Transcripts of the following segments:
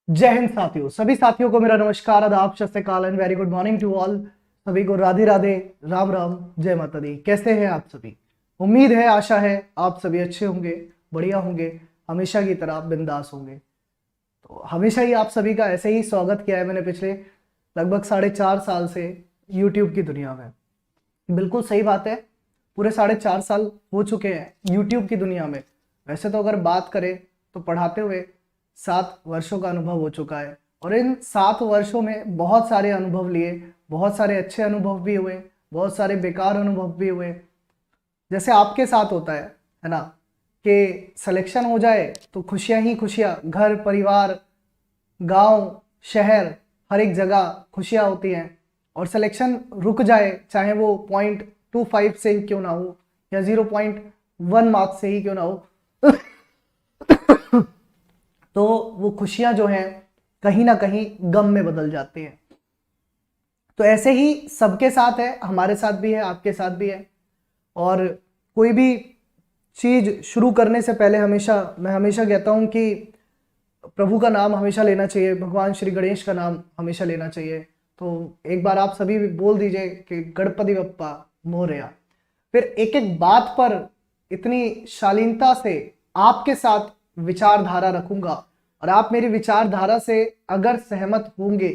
जय हिंद साथियों, सभी साथियों को मेरा नमस्कार, आदाब, सत श्री अकाल and very good morning to all. सभी को राधे राधे, राम राम, जय माता दी। कैसे हैं आप सभी? उम्मीद है, आशा है आप सभी अच्छे होंगे, बढ़िया होंगे, हमेशा की तरह बिंदास होंगे। तो हमेशा ही आप सभी का ऐसे ही स्वागत किया है मैंने पिछले लगभग 4.5 साल से यूट्यूब की दुनिया में। बिल्कुल सही बात है, पूरे 4.5 साल हो चुके हैं यूट्यूब की दुनिया में। वैसे तो अगर बात करें तो पढ़ाते हुए 7 वर्षों का अनुभव हो चुका है, और इन 7 वर्षों में बहुत सारे अनुभव लिए, बहुत सारे अच्छे अनुभव भी हुए, बहुत सारे बेकार अनुभव भी हुए। जैसे आपके साथ होता है ना, कि सिलेक्शन हो जाए तो खुशियां ही खुशियां, घर परिवार गांव शहर हर एक जगह खुशियां होती हैं। और सिलेक्शन रुक जाए, चाहे वो 0.25 से ही क्यों ना हो या 0.1 मार्क्स से ही क्यों ना हो, तो वो खुशियां जो हैं कहीं ना कहीं गम में बदल जाती हैं। तो ऐसे ही सबके साथ है, हमारे साथ भी है, आपके साथ भी है। और कोई भी चीज शुरू करने से पहले मैं हमेशा कहता हूं कि प्रभु का नाम हमेशा लेना चाहिए, भगवान श्री गणेश का नाम हमेशा लेना चाहिए। तो एक बार आप सभी भी बोल दीजिए कि गणपति बप्पा मोरया। फिर एक एक बात पर इतनी शालीनता से आपके साथ विचारधारा रखूंगा, और आप मेरी विचारधारा से अगर सहमत होंगे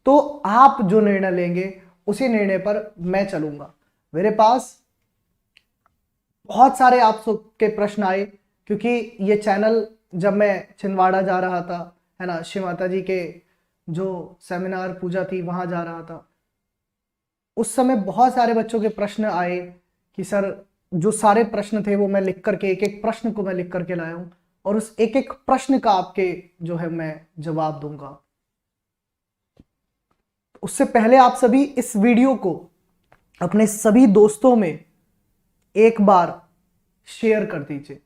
तो आप जो निर्णय लेंगे उसी निर्णय पर मैं चलूंगा। मेरे पास बहुत सारे आप सबके प्रश्न आए, क्योंकि ये चैनल जब मैं छिंदवाड़ा जा रहा था, है ना, शिव माता जी के जो सेमिनार पूजा थी वहां जा रहा था, उस समय बहुत सारे बच्चों के प्रश्न आए कि सर, जो सारे प्रश्न थे वो मैं लिख करके, एक एक प्रश्न को मैं लिख करके लाया हूं, और उस एक एक प्रश्न का आपके जो है मैं जवाब दूंगा। उससे पहले आप सभी इस वीडियो को अपने सभी दोस्तों में एक बार शेयर कर दीजिए,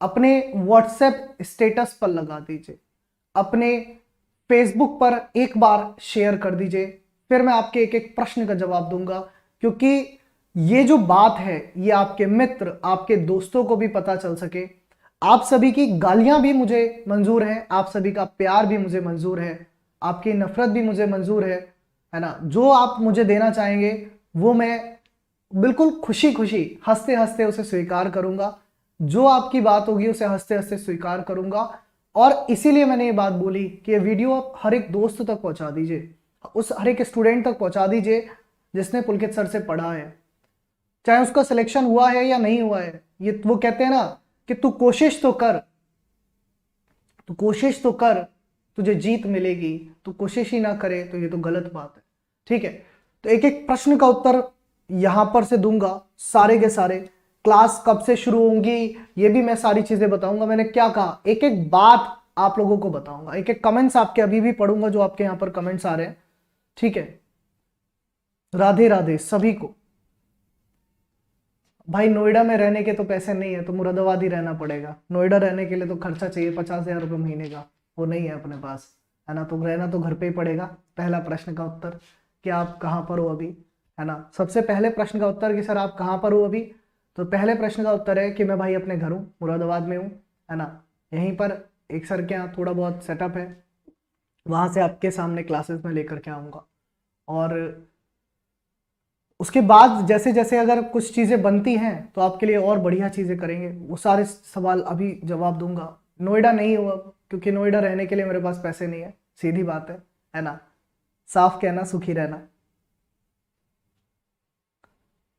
अपने व्हाट्सएप स्टेटस पर लगा दीजिए, अपने फेसबुक पर एक बार शेयर कर दीजिए। फिर मैं आपके एक एक प्रश्न का जवाब दूंगा, क्योंकि ये जो बात है ये आपके मित्र, आपके दोस्तों को भी पता चल सके। आप सभी की गालियां भी मुझे मंजूर है, आप सभी का प्यार भी मुझे मंजूर है, आपकी नफरत भी मुझे मंजूर है ना। जो आप मुझे देना चाहेंगे वो मैं बिल्कुल खुशी खुशी, हंसते हंसते उसे स्वीकार करूंगा। जो आपकी बात होगी उसे हंसते हंसते स्वीकार करूंगा। और इसीलिए मैंने ये बात बोली कि ये वीडियो आप हर एक दोस्त तक पहुंचा दीजिए, उस हर एक स्टूडेंट तक पहुंचा दीजिए जिसने पुलकित सर से पढ़ा है, चाहे उसका सिलेक्शन हुआ है या नहीं हुआ है। ये वो कहते हैं ना कि तू कोशिश तो कर, तू कोशिश तो कर, तुझे जीत मिलेगी। तू कोशिश ही ना करे तो ये तो गलत बात है। ठीक है, तो एक एक प्रश्न का उत्तर यहां पर से दूंगा, सारे के सारे। क्लास कब से शुरू होंगी ये भी मैं सारी चीजें बताऊंगा, मैंने क्या कहा, एक एक बात आप लोगों को बताऊंगा। एक एक कमेंट्स आपके अभी भी पढ़ूंगा, जो आपके यहां पर कमेंट्स आ रहे हैं। ठीक है, राधे राधे सभी को। भाई, नोएडा में रहने के तो पैसे नहीं है तो मुरादाबाद ही रहना पड़ेगा। नोएडा रहने के लिए तो खर्चा चाहिए 50,000 रुपये महीने का, वो नहीं है अपने पास, है ना। तो रहना तो घर पे ही पड़ेगा। पहला प्रश्न का उत्तर कि आप कहाँ पर हो अभी, है ना। सबसे पहले प्रश्न का उत्तर कि सर आप कहाँ पर हो अभी, तो पहले प्रश्न का उत्तर है कि मैं भाई अपने घर हूँ, मुरादाबाद में हूँ, है ना। यहीं पर एक सर के यहाँ थोड़ा बहुत सेटअप है, वहाँ से आपके सामने क्लासेस में लेकर के आऊँगा। और उसके बाद जैसे जैसे अगर कुछ चीज़ें बनती हैं तो आपके लिए और बढ़िया चीज़ें करेंगे। वो सारे सवाल अभी जवाब दूंगा। नोएडा नहीं हुआ क्योंकि नोएडा रहने के लिए मेरे पास पैसे नहीं है, सीधी बात है ना। साफ कहना सुखी रहना।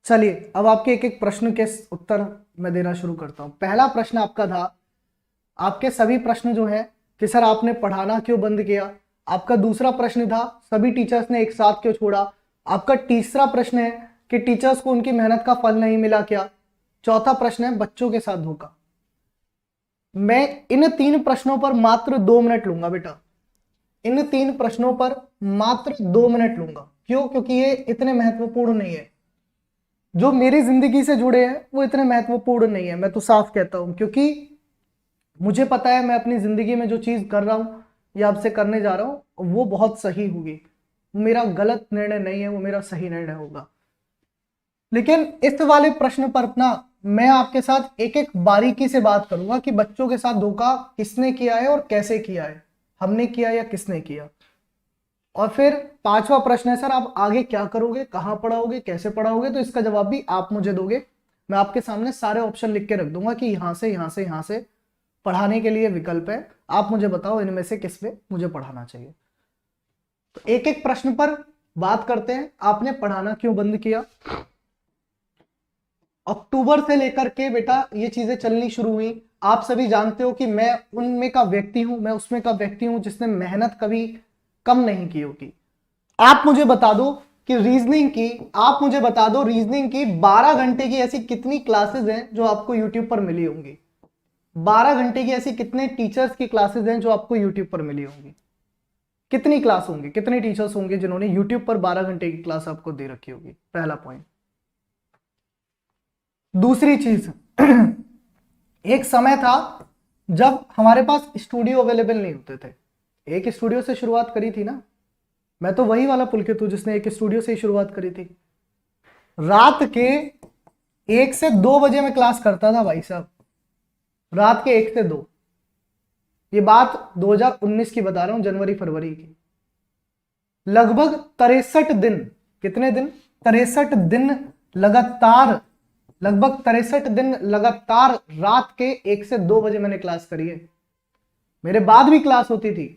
चलिए, अब आपके एक एक प्रश्न के उत्तर मैं देना शुरू करता हूं। पहला प्रश्न आपका था, आपके सभी प्रश्न जो है कि सर आपने पढ़ाना क्यों बंद किया। आपका दूसरा प्रश्न था सभी टीचर्स ने एक साथ क्यों छोड़ा। आपका तीसरा प्रश्न है कि टीचर्स को उनकी मेहनत का फल नहीं मिला क्या। चौथा प्रश्न है बच्चों के साथ धोखा। मैं इन 3 प्रश्नों पर मात्र 2 मिनट लूंगा बेटा, इन 3 प्रश्नों पर मात्र 2 मिनट लूंगा। क्यों? क्योंकि ये इतने महत्वपूर्ण नहीं है, जो मेरी जिंदगी से जुड़े हैं वो इतने महत्वपूर्ण नहीं है, मैं तो साफ कहता हूं। क्योंकि मुझे पता है मैं अपनी जिंदगी में जो चीज कर रहा हूं या आपसे करने जा रहा हूं वो बहुत सही होगी। मेरा गलत निर्णय नहीं है, वो मेरा सही निर्णय होगा। लेकिन इस वाले प्रश्न पर अपना मैं आपके साथ एक एक बारीकी से बात करूंगा कि बच्चों के साथ धोखा किसने किया है और कैसे किया है हमने किया या किसने किया। और फिर पांचवा प्रश्न है सर आप आगे क्या करोगे, कहां पढ़ाओगे, कैसे पढ़ाओगे। तो इसका जवाब भी आप मुझे दोगे। मैं आपके सामने सारे ऑप्शन लिख के रख दूंगा कि यहां से यहां से यहां से पढ़ाने के लिए विकल्प है, आप मुझे बताओ इनमें से किस में मुझे पढ़ाना चाहिए। तो एक एक प्रश्न पर बात करते हैं। आपने पढ़ाना क्यों बंद किया। अक्टूबर से लेकर के बेटा ये चीजें चलनी शुरू हुई। आप सभी जानते हो कि मैं उनमें का व्यक्ति हूं, मैं उसमें का व्यक्ति हूं जिसने मेहनत कभी कम नहीं की होगी। आप मुझे बता दो कि रीजनिंग की, आप मुझे बता दो रीजनिंग की 12 घंटे की ऐसी कितनी क्लासेस हैं जो आपको यूट्यूब पर मिली होंगी। 12 घंटे की ऐसी कितने टीचर्स की क्लासेस हैं जो आपको यूट्यूब पर मिली होंगी। कितनी क्लास होंगी, कितने टीचर्स होंगे जिन्होंने यूट्यूब पर 12 घंटे की क्लास आपको दे रखी होगी। पहला पॉइंट। दूसरी चीज, एक समय था जब हमारे पास स्टूडियो अवेलेबल नहीं होते थे। एक स्टूडियो से शुरुआत करी थी ना, मैं तो वही वाला पुलकित हूं जिसने एक स्टूडियो से ही शुरुआत करी थी। रात के 1 से 2 बजे में क्लास करता था भाई साहब, रात के 1 से 2। ये बात 2019 की बता रहा हूं, जनवरी फरवरी की। लगभग 63 दिन, कितने दिन, 63 दिन लगातार, लगभग 63 दिन लगातार रात के 1 से 2 बजे मैंने क्लास करी है। मेरे बाद भी क्लास होती थी,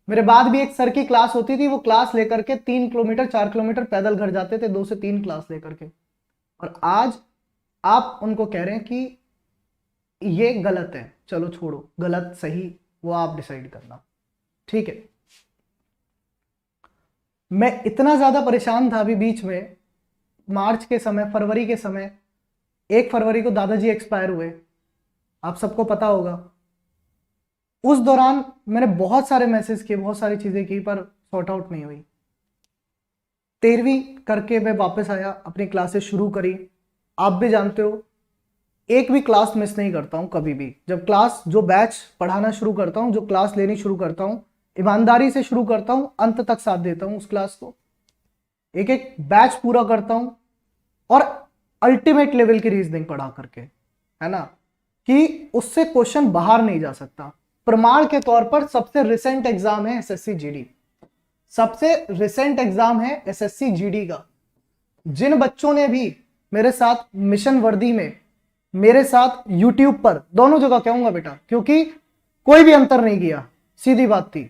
मेरे बाद भी एक सर की क्लास होती थी। वो क्लास लेकर के 3 किलोमीटर 4 किलोमीटर पैदल घर जाते थे 2 से 3 क्लास लेकर के। और आज आप उनको कह रहे हैं कि ये गलत है। चलो छोड़ो, गलत सही वो आप डिसाइड करना, ठीक है। मैं इतना ज्यादा परेशान था अभी बीच में, मार्च के समय, फरवरी के समय, 1 फरवरी को दादाजी एक्सपायर हुए, आप सबको पता होगा। उस दौरान मैंने बहुत सारे मैसेज किए, बहुत सारी चीजें की, पर सॉर्ट आउट नहीं हुई। 13वीं करके मैं वापस आया, अपनी क्लासेस शुरू करी। आप भी जानते हो एक भी क्लास मिस नहीं करता हूं कभी भी। जब क्लास, जो बैच पढ़ाना शुरू करता हूं, जो क्लास लेनी शुरू करता हूं, ईमानदारी से शुरू करता हूं, अंत तक साथ देता हूं उस क्लास को। एक एक बैच पूरा करता हूं और अल्टीमेट लेवल की रीजनिंग पढ़ा करके, है ना, कि उससे क्वेश्चन बाहर नहीं जा सकता। प्रमाण के तौर पर सबसे रिसेंट एग्जाम है एसएससी जीडी, सबसे रिसेंट एग्जाम है एसएससी जीडी का। जिन बच्चों ने भी मेरे साथ मिशन वर्दी में, मेरे साथ यूट्यूब पर, दोनों जगह कहूंगा बेटा, क्योंकि कोई भी अंतर नहीं किया, सीधी बात थी।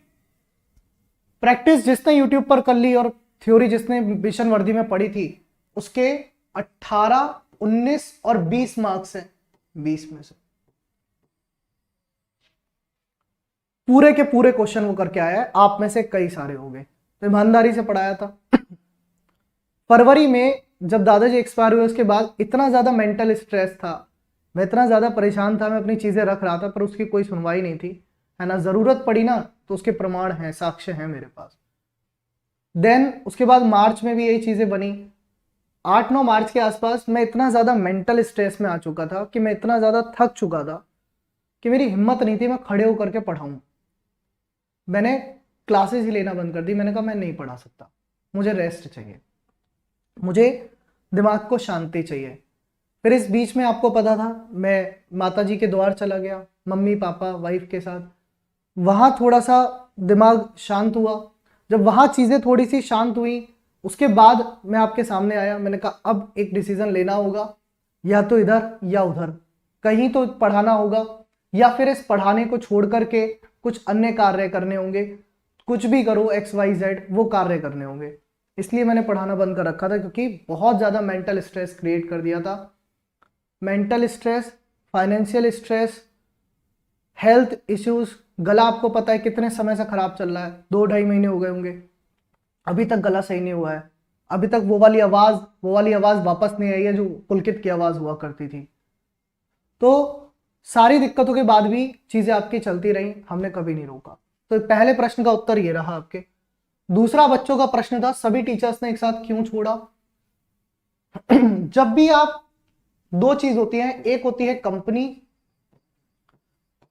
प्रैक्टिस जिसने यूट्यूब पर कर ली और थ्योरी जिसने मिशन वर्दी में पढ़ी थी, उसके 18, 19 और 20 मार्क्स हैं 20 में से। पूरे के पूरे क्वेश्चन वो करके आया है, आप में से कई सारे हो गए। तो ईमानदारी से पढ़ाया था। फरवरी में जब दादाजी एक्सपायर हुए उसके बाद इतना ज्यादा मेंटल स्ट्रेस था, मैं इतना ज्यादा परेशान था, मैं अपनी चीजें रख रहा था पर उसकी कोई सुनवाई नहीं थी, है ना। जरूरत पड़ी ना तो उसके प्रमाण हैं, साक्ष्य हैं मेरे पास। देन उसके बाद मार्च में भी यही चीजें बनी। 8-9 मार्च के आसपास मैं इतना ज्यादा मेंटल स्ट्रेस में आ चुका था कि मैं इतना ज्यादा थक चुका था कि मेरी हिम्मत नहीं थी मैं खड़े होकर के पढ़ाऊं। मैंने क्लासेस ही लेना बंद कर दी। मैंने कहा मैं नहीं पढ़ा सकता, मुझे रेस्ट चाहिए, मुझे दिमाग को शांति चाहिए। फिर इस बीच में आपको पता था मैं माताजी के द्वार चला गया, मम्मी पापा वाइफ के साथ। वहाँ थोड़ा सा दिमाग शांत हुआ। जब वहाँ चीज़ें थोड़ी सी शांत हुई, उसके बाद मैं आपके सामने आया। मैंने कहा अब एक डिसीजन लेना होगा, या तो इधर या उधर, कहीं तो पढ़ाना होगा, या फिर इस पढ़ाने को छोड़ करके कुछ अन्य कार्य करने होंगे। कुछ भी करो XYZ, वो कार्य करने होंगे। इसलिए मैंने पढ़ाना बंद कर रखा था, क्योंकि बहुत ज़्यादा मेंटल स्ट्रेस क्रिएट कर दिया था। Mental stress, financial stress, health issues. गला आपको पता है कितने समय से खराब चल रहा है, 2-2.5 महीने हो गए होंगे, अभी तक गला सही नहीं हुआ है। अभी तक वो वाली आवाज वापस नहीं आई है जो पुलकित की आवाज हुआ करती थी। तो सारी दिक्कतों के बाद भी चीजें आपकी चलती रही, हमने कभी नहीं रोका। तो पहले प्रश्न का उत्तर ये रहा आपके। दूसरा बच्चों का प्रश्न था सभी टीचर्स ने एक साथ क्यों छोड़ा। जब भी आप, 2 चीज होती है, एक होती है कंपनी,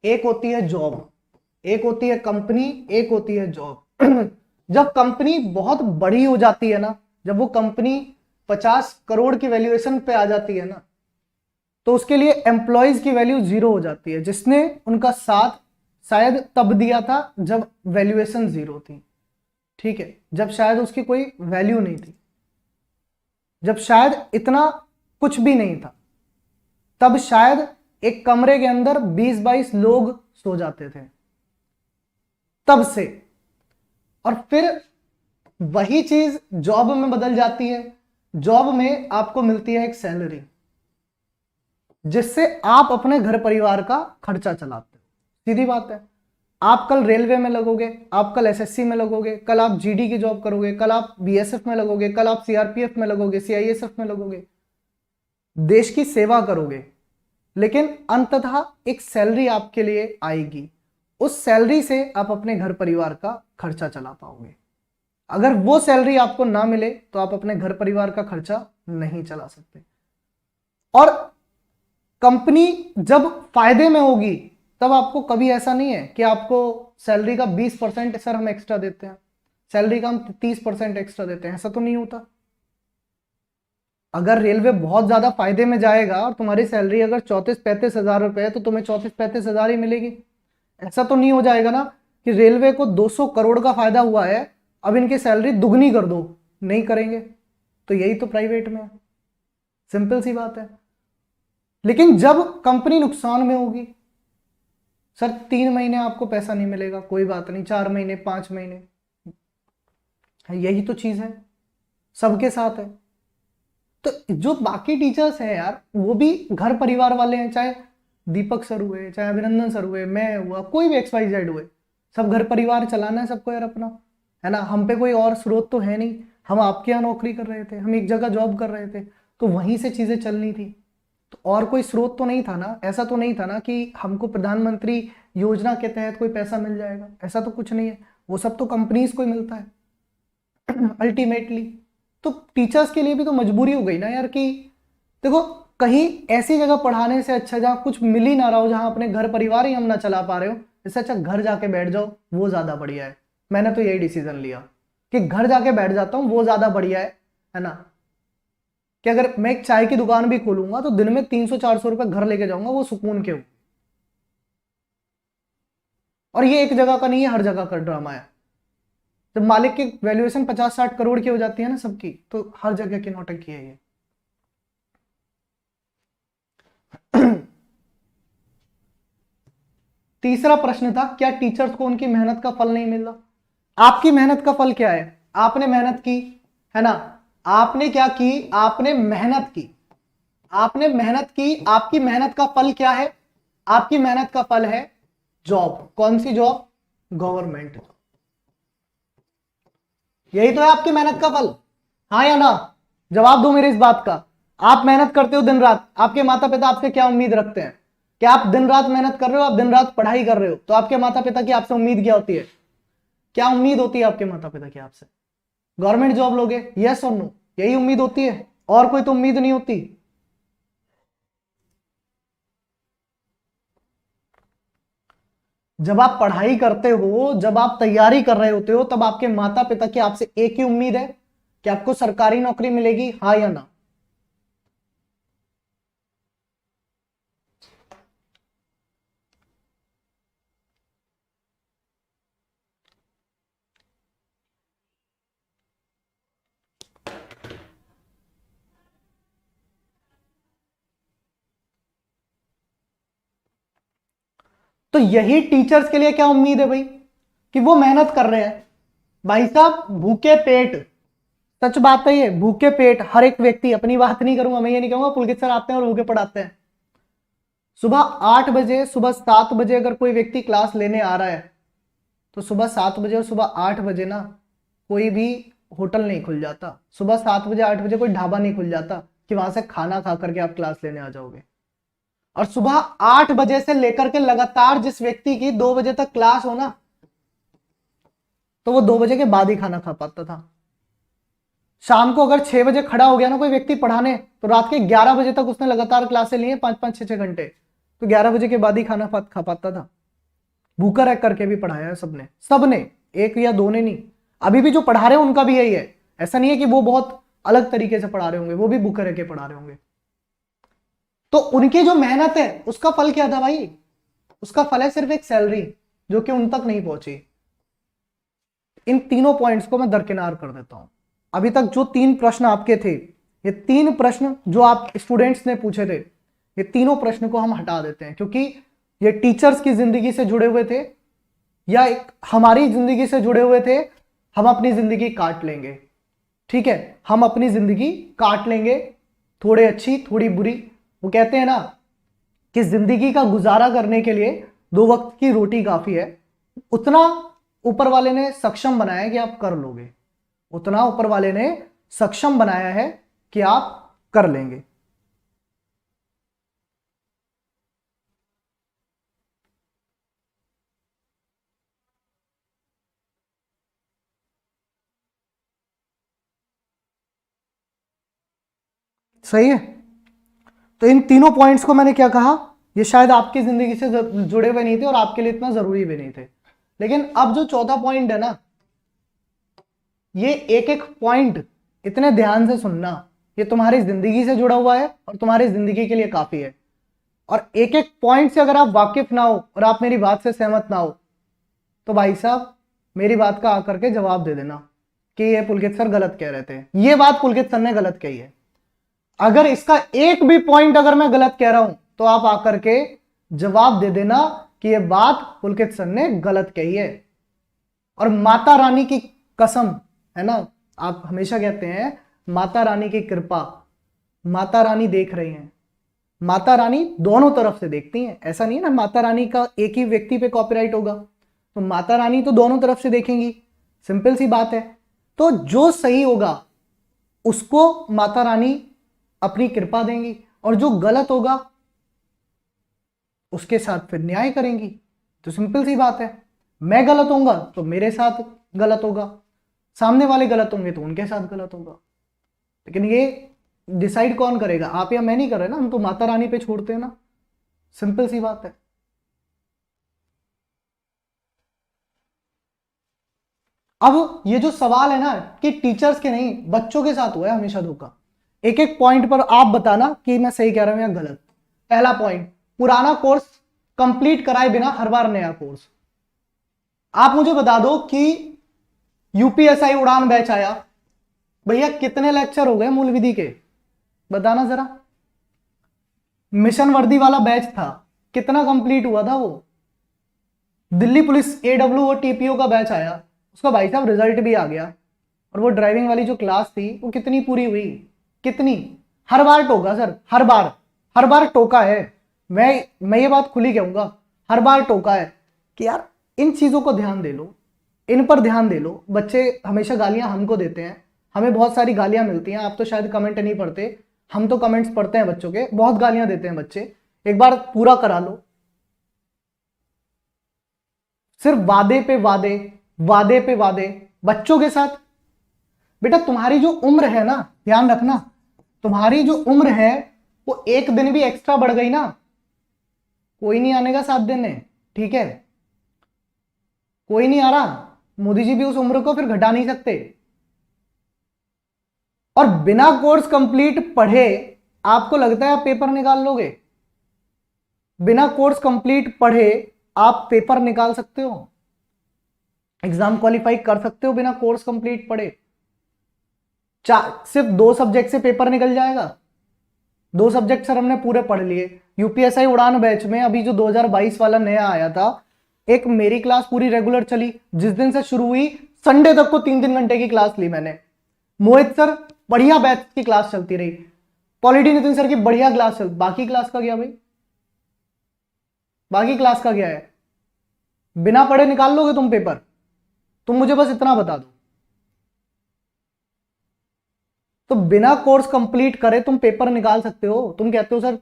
एक होती है जॉब। एक होती है कंपनी, एक होती है जॉब। जब कंपनी बहुत बड़ी हो जाती है ना, जब वो कंपनी 50 करोड़ की वैल्यूएशन पे आ जाती है ना, तो उसके लिए एम्प्लॉयज की वैल्यू 0 हो जाती है। जिसने उनका साथ शायद तब दिया था जब वैल्यूएशन 0 थी, ठीक है, जब शायद उसकी कोई वैल्यू नहीं थी, जब शायद इतना कुछ भी नहीं था, तब शायद एक कमरे के अंदर 20-22 लोग सो जाते थे, तब से। और फिर वही चीज जॉब में बदल जाती है। जॉब में आपको मिलती है एक सैलरी, जिससे आप अपने घर परिवार का खर्चा चलाते हो। सीधी बात है, आप कल रेलवे में लगोगे, आप कल एसएससी में लगोगे, कल आप जीडी की जॉब करोगे, कल आप बीएसएफ में लगोगे, कल आप सीआरपीएफ में लगोगे, सीआईएसएफ में लगोगे, देश की सेवा करोगे, लेकिन अंततः एक सैलरी आपके लिए आएगी। उस सैलरी से आप अपने घर परिवार का खर्चा चला पाओगे। अगर वो सैलरी आपको ना मिले तो आप अपने घर परिवार का खर्चा नहीं चला सकते। और कंपनी जब फायदे में होगी तब आपको कभी ऐसा नहीं है कि आपको सैलरी का 20% सर हम एक्स्ट्रा देते हैं, सैलरी का हम 30% एक्स्ट्रा देते हैं, ऐसा तो नहीं होता। अगर रेलवे बहुत ज्यादा फायदे में जाएगा और तुम्हारी सैलरी अगर 34-35 हजार रुपए है तो तुम्हें 34-35 हजार ही मिलेगी। ऐसा तो नहीं हो जाएगा ना कि रेलवे को 200 करोड़ का फायदा हुआ है, अब इनकी सैलरी दुगनी कर दो, नहीं करेंगे। तो यही तो प्राइवेट में है, सिंपल सी बात है। लेकिन जब कंपनी नुकसान में होगी, सर 3 महीने आपको पैसा नहीं मिलेगा, कोई बात नहीं, 4 महीने 5 महीने, यही तो चीज है, सबके साथ है। तो जो बाकी टीचर्स हैं यार, वो भी घर परिवार वाले हैं, चाहे दीपक सर हुए, चाहे अभिनंदन सर हुए, मैं हुआ, कोई भी XYZ हुए, सब घर परिवार चलाना है सबको यार अपना, है ना। हम पे कोई और स्रोत तो है नहीं, हम आपके यहाँ नौकरी कर रहे थे, हम एक जगह जॉब कर रहे थे, तो वहीं से चीजें चलनी थी, तो और कोई स्रोत तो नहीं था ना। ऐसा तो नहीं था ना कि हमको प्रधानमंत्री योजना के तहत कोई पैसा मिल जाएगा, ऐसा तो कुछ नहीं है, वो सब तो कंपनीज को ही मिलता है अल्टीमेटली। तो टीचर्स के लिए भी तो मजबूरी हो गई ना यार कि देखो, कहीं ऐसी जगह पढ़ाने से अच्छा जहां कुछ मिल ही ना रहा हो, जहां अपने घर परिवार ही हम ना चला पा रहे हो, इससे अच्छा घर जाके बैठ जाओ, वो ज्यादा बढ़िया है। मैंने तो यही डिसीजन लिया कि घर जाके बैठ जाता हूं, वो ज्यादा बढ़िया है ना। कि अगर मैं एक चाय की दुकान भी खोलूंगा तो दिन में 300-400 रुपए घर लेके जाऊंगा, वो सुकून के हो। और ये एक जगह का नहीं है, हर जगह का ड्रामा है। जब मालिक की वैल्यूएशन 50-60 करोड़ की हो जाती है ना सबकी, तो हर जगह की नौटंकी है ये। तीसरा प्रश्न था, क्या टीचर्स को उनकी मेहनत का फल नहीं मिल रहा? आपकी मेहनत का फल क्या है? आपने मेहनत की, है ना, आपने क्या की, आपने मेहनत की, आपने मेहनत की, आपकी मेहनत का फल क्या है? आपकी मेहनत का फल है जॉब। कौन सी जॉब? गवर्नमेंट। यही तो है आपकी मेहनत का फल, हाँ या ना? जवाब दो मेरे इस बात का। आप मेहनत करते हो दिन रात, आपके माता पिता आपसे क्या उम्मीद रखते हैं? कि आप दिन रात मेहनत कर रहे हो, आप दिन रात पढ़ाई कर रहे हो, तो आपके माता पिता की आपसे उम्मीद क्या होती है? क्या उम्मीद होती है आपके माता पिता की आपसे? गवर्नमेंट जॉब लोगे, यस और नो, यही उम्मीद होती है, और कोई तो उम्मीद नहीं होती। जब आप पढ़ाई करते हो, जब आप तैयारी कर रहे होते हो, तब आपके माता पिता की आपसे एक ही उम्मीद है कि आपको सरकारी नौकरी मिलेगी, हाँ या ना? तो यही टीचर्स के लिए क्या उम्मीद है भाई, कि वो मेहनत कर रहे हैं। भाई साहब भूखे पेट, सच बात है ये, भूखे पेट हर एक व्यक्ति, अपनी बात नहीं करूंगा मैं, ये नहीं कहूंगा पुलकित सर आते हैं और भूखे पढ़ाते हैं। सुबह 8 बजे, सुबह 7 बजे अगर कोई व्यक्ति क्लास लेने आ रहा है, तो सुबह 7 बजे और सुबह 8 बजे ना कोई भी होटल नहीं खुल जाता, सुबह 7 बजे 8 बजे कोई ढाबा नहीं खुल जाता कि वहां से खाना खा करके आप क्लास लेने आ जाओगे। और सुबह 8 बजे से लेकर के लगातार जिस व्यक्ति की 2 बजे तक क्लास हो ना, तो वो 2 बजे के बाद ही खाना खा पाता था। शाम को अगर 6 बजे खड़ा हो गया ना कोई व्यक्ति पढ़ाने, तो रात के 11 बजे तक उसने लगातार क्लासें ली हैं, 5-5 6-6 घंटे, तो 11 बजे के बाद ही खाना खा पाता था। भूखा रह करके भी पढ़ाया है सबने, सबने, एक या दो ने नहीं। अभी भी जो पढ़ा रहे हैं उनका भी यही है, ऐसा नहीं है कि वो बहुत अलग तरीके से पढ़ा रहे होंगे, वो भी भूखे रह के पढ़ा रहे होंगे। तो उनकी जो मेहनत है उसका फल क्या था भाई? उसका फल है सिर्फ एक सैलरी। जो कि उन तक नहीं पहुंची। इन तीनों पॉइंट्स को मैं दरकिनार कर देता हूं। अभी तक जो 3 प्रश्न आपके थे, ये 3 प्रश्न जो आप स्टूडेंट्स ने पूछे थे, ये तीनों प्रश्न को हम हटा देते हैं, क्योंकि ये टीचर्स की जिंदगी से जुड़े हुए थे या एक हमारी जिंदगी से जुड़े हुए थे। हम अपनी जिंदगी काट लेंगे, ठीक है, हम अपनी जिंदगी काट लेंगे, थोड़ी अच्छी थोड़ी बुरी। वो कहते हैं ना कि जिंदगी का गुजारा करने के लिए 2 वक्त की रोटी काफी है। उतना ऊपर वाले ने सक्षम बनाया है कि आप कर लोगे, उतना ऊपर वाले ने सक्षम बनाया है कि आप कर लेंगे। सही है। तो इन तीनों पॉइंट्स को मैंने क्या कहा, ये शायद आपकी जिंदगी से जुड़े हुए नहीं थे और आपके लिए इतना जरूरी भी नहीं थे। लेकिन अब जो चौथा पॉइंट है ना, ये एक एक पॉइंट इतने ध्यान से सुनना, ये तुम्हारी जिंदगी से जुड़ा हुआ है और तुम्हारी जिंदगी के लिए काफी है। और एक एक पॉइंट से अगर आप वाकिफ ना हो और आप मेरी बात से सहमत ना हो, तो भाई साहब मेरी बात का आकर के जवाब दे देना कि ये पुलकित सर गलत कह रहे थे, ये बात पुलकित सर ने गलत कही है। अगर इसका एक भी पॉइंट अगर मैं गलत कह रहा हूं, तो आप आकर के जवाब दे देना कि ये बात पुलकित सर ने गलत कही है। और माता रानी की कसम है ना, आप हमेशा कहते हैं माता रानी की कृपा, माता रानी देख रही हैं। माता रानी दोनों तरफ से देखती हैं, ऐसा नहीं है ना माता रानी का एक ही व्यक्ति पे कॉपीराइट होगा, तो माता रानी तो दोनों तरफ से देखेंगी, सिंपल सी बात है। तो जो सही होगा उसको माता रानी अपनी कृपा देंगी और जो गलत होगा उसके साथ फिर न्याय करेंगी। तो सिंपल सी बात है, मैं गलत होऊंगा तो मेरे साथ गलत होगा, सामने वाले गलत होंगे तो उनके साथ गलत होगा। लेकिन ये डिसाइड कौन करेगा, आप या मैं नहीं कर रहे ना, हम तो माता रानी पे छोड़ते हैं ना, सिंपल सी बात है। अब ये जो सवाल है ना कि टीचर्स के नहीं बच्चों के साथ हुआ है हमेशा धोखा, एक एक पॉइंट पर आप बताना कि मैं सही कह रहा हूं या गलत। पहला पॉइंट, पुराना कोर्स कंप्लीट कराए बिना हर बार नया कोर्स। आप मुझे बता दो कि यूपीएसआई उड़ान बैच आया, भैया कितने लेक्चर हो गए मूल विधि के, बताना जरा। मिशन वर्दी वाला बैच था, कितना कंप्लीट हुआ था वो। दिल्ली पुलिस एडब्ल्यू और टीपीओ का बैच आया, उसका भाई साहब रिजल्ट भी आ गया, और वो ड्राइविंग वाली जो क्लास थी वो कितनी पूरी हुई, कितनी। हर बार टोका सर, हर बार टोका है। मैं ये बात खुली कहूंगा, हर बार टोका है कि यार इन चीजों को ध्यान दे लो, इन पर ध्यान दे लो। बच्चे हमेशा गालियां हमको देते हैं, हमें बहुत सारी गालियां मिलती हैं। आप तो शायद कमेंट नहीं पढ़ते, हम तो कमेंट्स पढ़ते हैं बच्चों के, बहुत गालियां देते हैं बच्चे। एक बार पूरा करा लो। सिर्फ वादे पे वादे, वादे पे वादे बच्चों के साथ। बेटा तुम्हारी जो उम्र है ना, ध्यान रखना, तुम्हारी जो उम्र है वो एक दिन भी एक्स्ट्रा बढ़ गई ना, कोई नहीं आने का साथ देने, ठीक है, कोई नहीं आ रहा। मोदी जी भी उस उम्र को फिर घटा नहीं सकते। और बिना कोर्स कंप्लीट पढ़े आपको लगता है आप पेपर निकाल लोगे? बिना कोर्स कंप्लीट पढ़े आप पेपर निकाल सकते हो, एग्जाम क्वालिफाई कर सकते हो बिना कोर्स कंप्लीट पढ़े? सिर्फ 2 सब्जेक्ट से पेपर निकल जाएगा? 2 सब्जेक्ट सर हमने पूरे पढ़ लिए। यूपीएसआई उड़ान बैच में अभी जो 2022 वाला नया आया था, एक मेरी क्लास पूरी रेगुलर चली, जिस दिन से शुरू हुई संडे तक को 3-3 घंटे की क्लास ली मैंने। मोहित सर बढ़िया बैच की क्लास चलती रही, पॉलिटी नितिन सर की बढ़िया क्लास चल। बाकी क्लास का गया भाई, बाकी क्लास का गया है? बिना पढ़े निकाल लोगे तुम पेपर? तुम मुझे बस इतना बता दो। तो बिना कोर्स कंप्लीट करे तुम पेपर निकाल सकते हो? तुम कहते हो सर,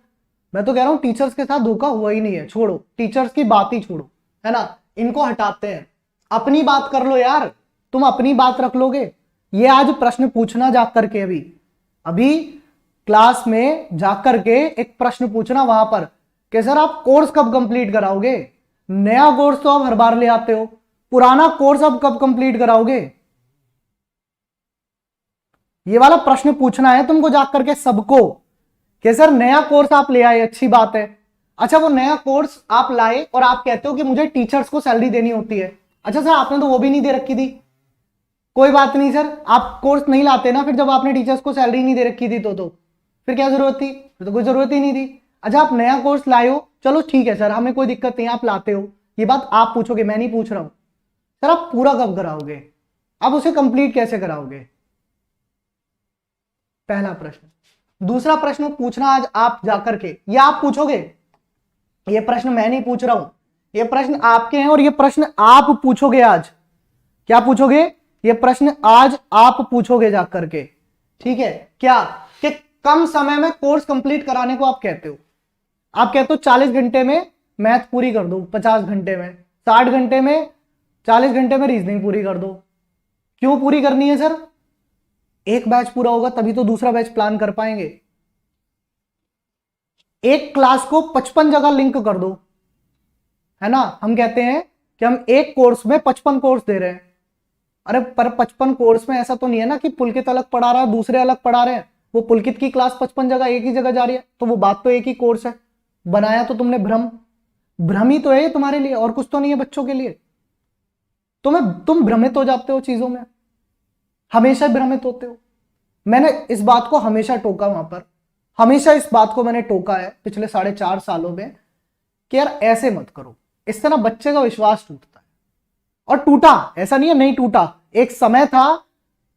मैं तो कह रहा हूं टीचर्स के साथ धोखा हुआ ही नहीं है, छोड़ो टीचर्स की बात ही छोड़ो, है ना, इनको हटाते हैं। अपनी बात कर लो यार, तुम अपनी बात रख लोगे। ये आज प्रश्न पूछना जा करके, अभी क्लास में जाकर के एक प्रश्न पूछना वहां पर कि सर आप कोर्स कब कंप्लीट कराओगे? नया कोर्स तो आप हर बार ले आते हो, पुराना कोर्स अब कब कंप्लीट कराओगे? ये वाला प्रश्न पूछना है तुमको जाकर के सबको कि सर नया कोर्स आप ले आए, अच्छी बात है, अच्छा वो नया कोर्स आप लाए और आप कहते हो कि मुझे टीचर्स को सैलरी देनी होती है। अच्छा सर आपने तो वो भी नहीं दे रखी थी। कोई बात नहीं सर, आप कोर्स नहीं लाते ना फिर, जब आपने टीचर्स को सैलरी नहीं दे रखी थी तो फिर क्या जरूरत थी? फिर तो कोई जरूरत ही नहीं थी। अच्छा आप नया कोर्स लाए हो, चलो ठीक है सर, हमें कोई दिक्कत नहीं, आप लाते हो, ये बात आप पूछोगे, मैं नहीं पूछ रहा हूं। सर आप पूरा कब कराओगे? आप उसे कंप्लीट कैसे कराओगे? पहला प्रश्न। दूसरा प्रश्न पूछना आज आप जाकर के, या आप पूछोगे, ये प्रश्न मैं नहीं पूछ रहा हूं, ये प्रश्न आपके हैं और ये प्रश्न आप पूछोगे आज। क्या पूछोगे? ये प्रश्न आज आप पूछोगे जाकर के, ठीक है? क्या कि कम समय में कोर्स कंप्लीट कराने को आप कहते हो। आप कहते हो 40 घंटे में मैथ पूरी कर दो, 50 घंटे में, 60 घंटे में, 40 घंटे में रीजनिंग पूरी कर दो। क्यों पूरी करनी है सर? एक बैच पूरा होगा तभी तो दूसरा बैच प्लान कर पाएंगे। एक क्लास को 55 जगह लिंक कर दो, है ना? हम कहते हैं कि हम एक कोर्स में 55 कोर्स दे रहे हैं। अरे पर 55 कोर्स में ऐसा तो नहीं है ना कि पुलकित अलग पढ़ा रहा है दूसरे अलग पढ़ा रहे हैं। वो पुलकित की क्लास 55 जगह एक ही जगह जा रही है, तो वो बात तो एक ही कोर्स है। बनाया तो तुमने भ्रम, भ्रम ही तो है ये तुम्हारे लिए, और कुछ तो नहीं है बच्चों के लिए। तुम भ्रमित हो जाते हो चीजों में, हमेशा भ्रमित होते हो। मैंने इस बात को हमेशा टोका, वहां पर हमेशा इस बात को मैंने टोका है पिछले 4.5 सालों में कि यार ऐसे मत करो, इससे ना बच्चे का विश्वास टूटता है। और टूटा, ऐसा नहीं है नहीं टूटा, एक समय था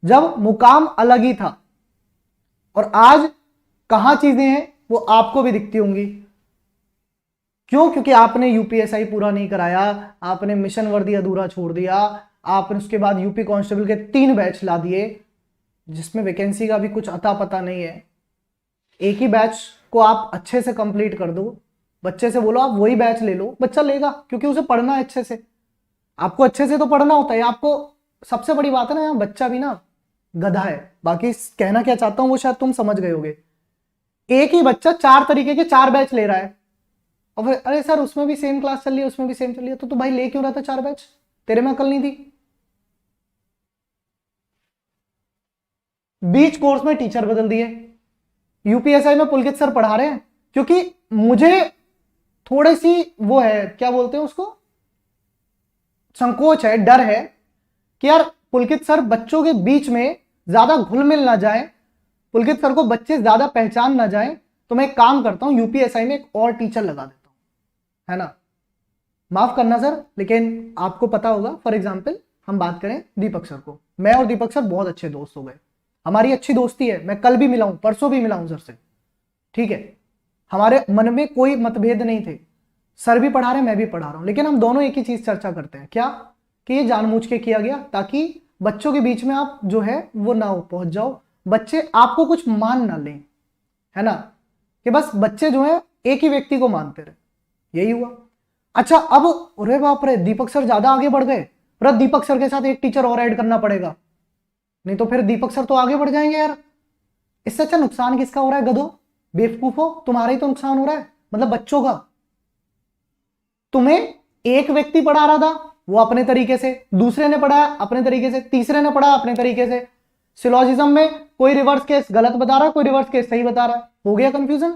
जब मुकाम अलग ही था, और आज कहां चीजें हैं वो आपको भी दिखती होंगी। क्यों? क्योंकि आपने यूपीएसआई पूरा नहीं कराया, आपने मिशन वर्दी अधूरा छोड़ दिया, आपने उसके बाद यूपी कांस्टेबल के 3 बैच ला दिए जिसमें वैकेंसी का भी कुछ अता पता नहीं है। एक ही बैच को आप अच्छे से कंप्लीट कर दो, बच्चे से बोलो आप वही बैच ले लो, बच्चा लेगा क्योंकि उसे पढ़ना है अच्छे से। आपको अच्छे से तो पढ़ना होता है, आपको सबसे बड़ी बात है ना, बच्चा भी ना गधा है। बाकी कहना क्या चाहता हूं वो शायद तुम समझ गए होगे। एक ही बच्चा 4 तरीके के 4 बैच ले रहा है, और फिर अरे सर उसमें भी सेम क्लास चल रही है, उसमें भी सेम चल रही है, तो भाई ले क्यों रहा था 4 बैच? तेरे में अकल नहीं थी? बीच कोर्स में टीचर बदल दिए। यूपीएसआई में पुलकित सर पढ़ा रहे हैं क्योंकि मुझे थोड़ी सी वो है, क्या बोलते हैं उसको, संकोच है, डर है कि यार पुलकित सर बच्चों के बीच में ज्यादा घुल मिल ना जाए, पुलकित सर को बच्चे ज्यादा पहचान ना जाए, तो मैं एक काम करता हूं यूपीएसआई में एक और टीचर लगा देता हूं, है ना? माफ करना सर, लेकिन आपको पता होगा, फॉर एग्जाम्पल हम बात करें दीपक सर को, मैं और दीपक सर बहुत अच्छे दोस्त हो गए, हमारी अच्छी दोस्ती है, मैं कल भी मिला हूं, परसों भी मिला हूं सर से, ठीक है? हमारे मन में कोई मतभेद नहीं थे, सर भी पढ़ा रहे मैं भी पढ़ा रहा हूं, लेकिन हम दोनों एक ही चीज चर्चा करते हैं, क्या? कि ये जानबूझ के किया गया ताकि बच्चों के बीच में आप जो है वो ना हो पहुंच जाओ, बच्चे आपको कुछ मान ना लें, है ना? कि बस बच्चे जो है एक ही व्यक्ति को मानते रहे, यही हुआ। अच्छा अब अरे बाप रे, दीपक सर ज्यादा आगे बढ़ गए, पर दीपक सर के साथ एक टीचर और ऐड करना पड़ेगा, नहीं तो फिर दीपक सर तो आगे बढ़ जाएंगे यार। इससे अच्छा नुकसान किसका हो रहा है? गधो, बेवकूफो, तुम्हारा ही तो नुकसान हो रहा है, मतलब बच्चों का। तुम्हें एक व्यक्ति पढ़ा रहा था वो अपने तरीके से, दूसरे ने पढ़ाया अपने तरीके से, तीसरे ने पढ़ा अपने तरीके से। सिलोजिज्म में कोई रिवर्स केस गलत बता रहा है, कोई रिवर्स केस सही बता रहा है, हो गया कंफ्यूजन।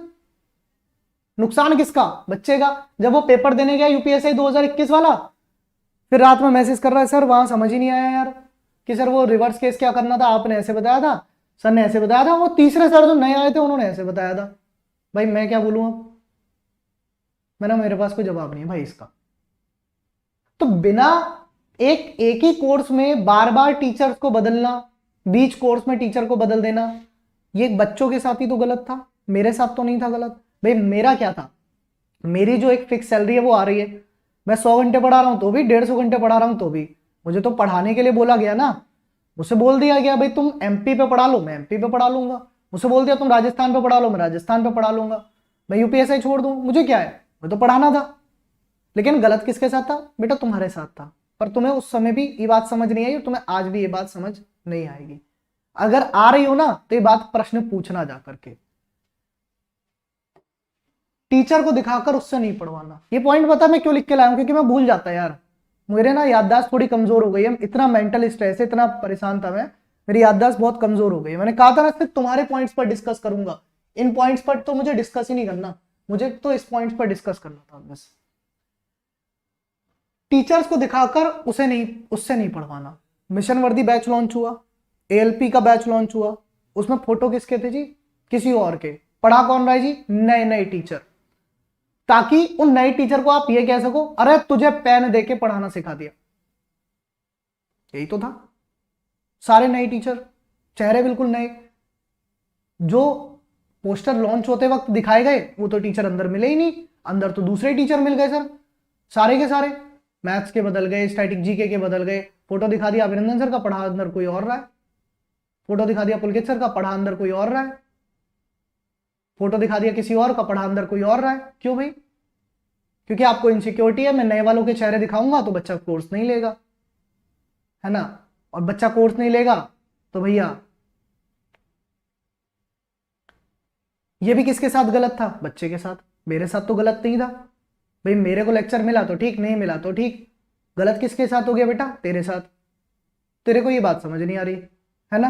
नुकसान किसका? बच्चे का। जब वो पेपर देने गया यूपीएससी 2021 वाला, फिर रात में मैसेज कर रहा है सर वहां समझ ही नहीं आया यार कि सर वो रिवर्स केस क्या करना था, आपने ऐसे बताया था, सर ने ऐसे बताया था, वो तीसरे सर जो नए आए थे उन्होंने ऐसे बताया था। भाई मैं क्या बोलूं अब? मेरे पास कोई जवाब नहीं है भाई इसका। तो बिना एक ही कोर्स में बार बार टीचर्स को बदलना, बीच कोर्स में टीचर को बदल देना, ये बच्चों के साथ ही तो गलत था, मेरे साथ तो नहीं था गलत। भाई मेरा क्या था, मेरी जो एक फिक्स सैलरी है वो आ रही है, मैं 100 घंटे पढ़ा रहा हूं तो भी, 150 घंटे पढ़ा रहा हूं तो भी, मुझे तो पढ़ाने के लिए बोला गया ना। मुझसे बोल दिया गया भाई तुम एमपी पे पढ़ा लो, मैं एमपी पे पढ़ा लूंगा। मुझसे बोल दिया तुम राजस्थान पे पढ़ा लो, मैं राजस्थान पे पढ़ा लूंगा। मैं यूपीएससी छोड़ दूं, मुझे क्या है, मैं तो पढ़ाना था। लेकिन गलत किसके साथ था? बेटा तुम्हारे साथ था। पर तुम्हें उस समय भी ये बात समझ नहीं आई और तुम्हें आज भी ये बात समझ नहीं आएगी। अगर आ रही हो ना तो ये बात प्रश्न पूछना जा करके, टीचर को दिखाकर उससे नहीं पढ़वाना। ये पॉइंट पता मैं क्यों लिख के लाया हूं? क्योंकि मैं भूल जाता यार, मेरे ना याददाश्त थोड़ी कमजोर हो गई है, इतना मेंटल स्ट्रेस है, इतना परेशान था मैं, मेरी याददाश्त बहुत कमजोर हो गई है। मैंने कहा था ना सिर्फ तुम्हारे पॉइंट्स पर डिस्कस करूंगा, इन पॉइंट्स पर तो मुझे डिस्कस ही नहीं करना, मुझे तो इस पॉइंट पर डिस्कस करना था बस। टीचर्स को दिखाकर उससे नहीं पढ़वाना। मिशन वर्दी बैच लॉन्च हुआ, एएलपी का बैच लॉन्च हुआ, उसमें फोटो किसके थे जी? किसी और के। पढ़ा कौन रहा है जी? नए नए टीचर, ताकि उन नए टीचर को आप ये कह सको अरे तुझे पेन देके पढ़ाना सिखा दिया। यही तो था। सारे नए टीचर, चेहरे बिल्कुल नए। जो पोस्टर लॉन्च होते वक्त दिखाए गए वो तो टीचर अंदर मिले ही नहीं, अंदर तो दूसरे टीचर मिल गए सर, सारे के सारे। मैथ्स के बदल गए, स्टैटिक जीके के बदल गए। फोटो दिखा दिया अभिनंदन सर का, पढ़ा अंदर कोई और रहा है। फोटो दिखा दिया पुलकित सर का, पढ़ा अंदर कोई और रहा है। फोटो दिखा दिया किसी और का, पढ़ा अंदर कोई और रहा है। क्यों भाई? क्योंकि आपको इनसिक्योरिटी है, मैं नए वालों के चेहरे दिखाऊंगा तो बच्चा कोर्स नहीं लेगा, है ना। और बच्चा कोर्स नहीं लेगा तो भैया ये भी किसके साथ गलत था? बच्चे के साथ। मेरे साथ तो गलत नहीं था भाई, मेरे को लेक्चर मिला तो ठीक, नहीं मिला तो ठीक। गलत किसके साथ हो गया बेटा? तेरे साथ। तेरे को ये बात समझ नहीं आ रही है ना।